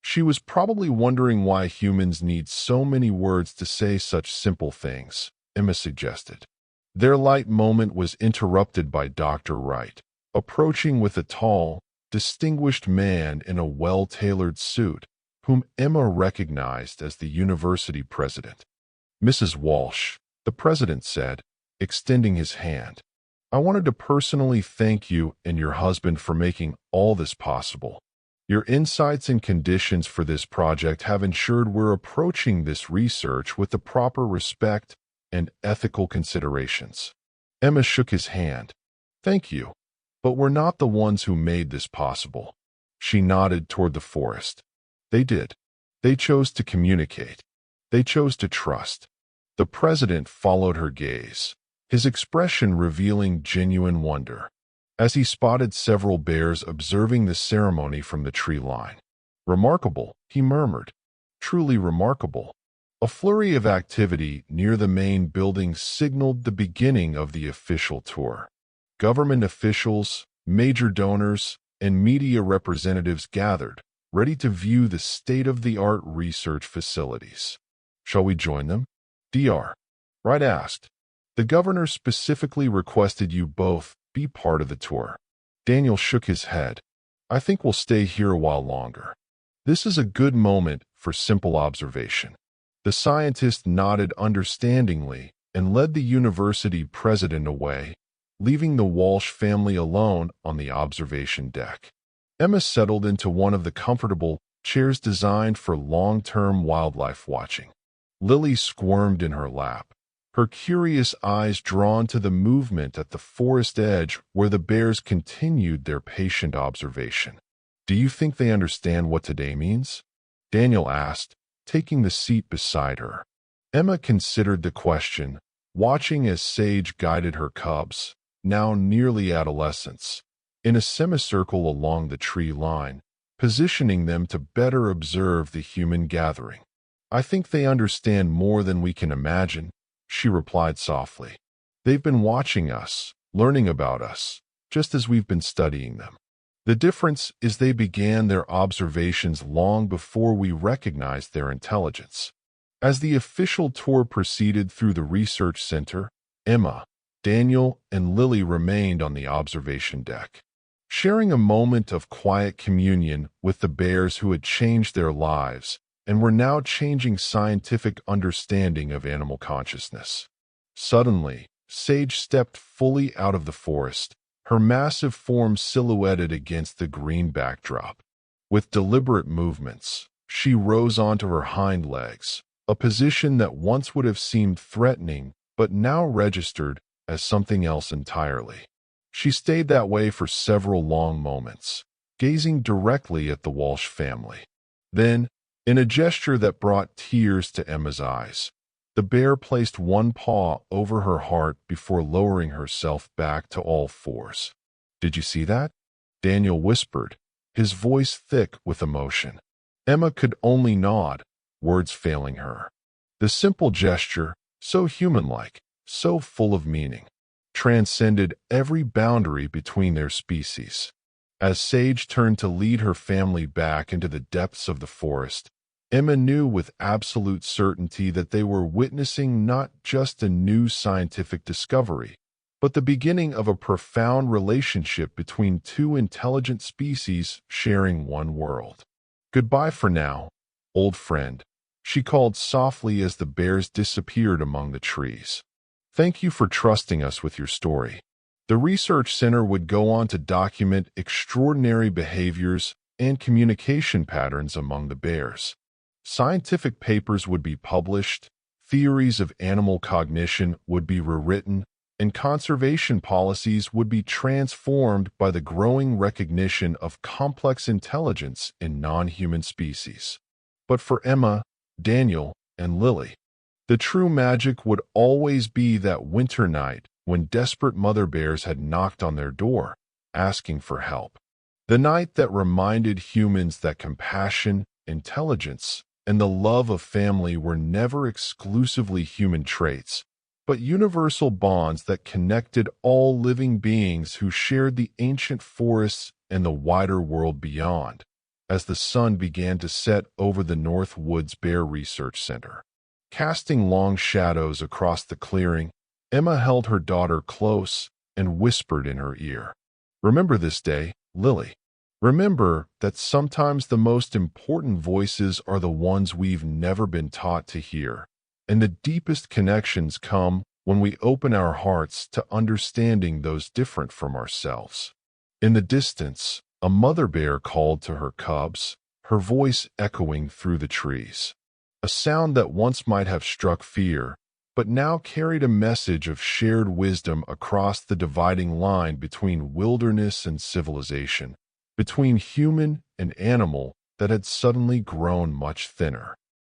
She was probably wondering why humans need so many words to say such simple things, Emma suggested. Their light moment was interrupted by Dr. Wright, approaching with a tall, distinguished man in a well-tailored suit, whom Emma recognized as the university president. Mrs. Walsh, the president said, extending his hand. I wanted to personally thank you and your husband for making all this possible. Your insights and conditions for this project have ensured we're approaching this research with the proper respect and ethical considerations. Emma shook his hand. Thank you, but we're not the ones who made this possible. She nodded toward the forest. They did. They chose to communicate. They chose to trust. The president followed her gaze, his expression revealing genuine wonder, as he spotted several bears observing the ceremony from the tree line. Remarkable, he murmured. Truly remarkable. A flurry of activity near the main building signaled the beginning of the official tour. Government officials, major donors, and media representatives gathered, ready to view the state-of-the-art research facilities. Shall we join them? Dr. Wright asked. The governor specifically requested you both be part of the tour. Daniel shook his head. I think we'll stay here a while longer. This is a good moment for simple observation. The scientist nodded understandingly and led the university president away, leaving the Walsh family alone on the observation deck. Emma settled into one of the comfortable chairs designed for long-term wildlife watching. Lily squirmed in her lap, her curious eyes drawn to the movement at the forest edge where the bears continued their patient observation. Do you think they understand what today means? Daniel asked, taking the seat beside her. Emma considered the question, watching as Sage guided her cubs, now nearly adolescents, in a semicircle along the tree line, positioning them to better observe the human gathering. I think they understand more than we can imagine, she replied softly. They've been watching us, learning about us, just as we've been studying them. The difference is they began their observations long before we recognized their intelligence. As the official tour proceeded through the research center, Emma, Daniel, and Lily remained on the observation deck, sharing a moment of quiet communion with the bears who had changed their lives and were now changing scientific understanding of animal consciousness. Suddenly, Sage stepped fully out of the forest, her massive form silhouetted against the green backdrop. With deliberate movements, she rose onto her hind legs, a position that once would have seemed threatening but now registered as something else entirely. She stayed that way for several long moments, gazing directly at the Walsh family. Then, in a gesture that brought tears to Emma's eyes, the bear placed one paw over her heart before lowering herself back to all fours. Did you see that? Daniel whispered, his voice thick with emotion. Emma could only nod, words failing her. The simple gesture, so human-like, so full of meaning. transcended every boundary between their species. As Sage turned to lead her family back into the depths of the forest, Emma knew with absolute certainty that they were witnessing not just a new scientific discovery, but the beginning of a profound relationship between two intelligent species sharing one world. "Goodbye for now, old friend," she called softly as the bears disappeared among the trees. "Thank you for trusting us with your story." The research center would go on to document extraordinary behaviors and communication patterns among the bears. Scientific papers would be published, theories of animal cognition would be rewritten, and conservation policies would be transformed by the growing recognition of complex intelligence in non-human species. But for Emma, Daniel, and Lily, the true magic would always be that winter night when desperate mother bears had knocked on their door, asking for help. The night that reminded humans that compassion, intelligence, and the love of family were never exclusively human traits, but universal bonds that connected all living beings who shared the ancient forests and the wider world beyond. As the sun began to set over the North Woods Bear Research Center, casting long shadows across the clearing, Emma held her daughter close and whispered in her ear, "Remember this day, Lily. Remember that sometimes the most important voices are the ones we've never been taught to hear, and the deepest connections come when we open our hearts to understanding those different from ourselves." In the distance, a mother bear called to her cubs, her voice echoing through the trees. A sound that once might have struck fear, but now carried a message of shared wisdom across the dividing line between wilderness and civilization, between human and animal that had suddenly grown much thinner.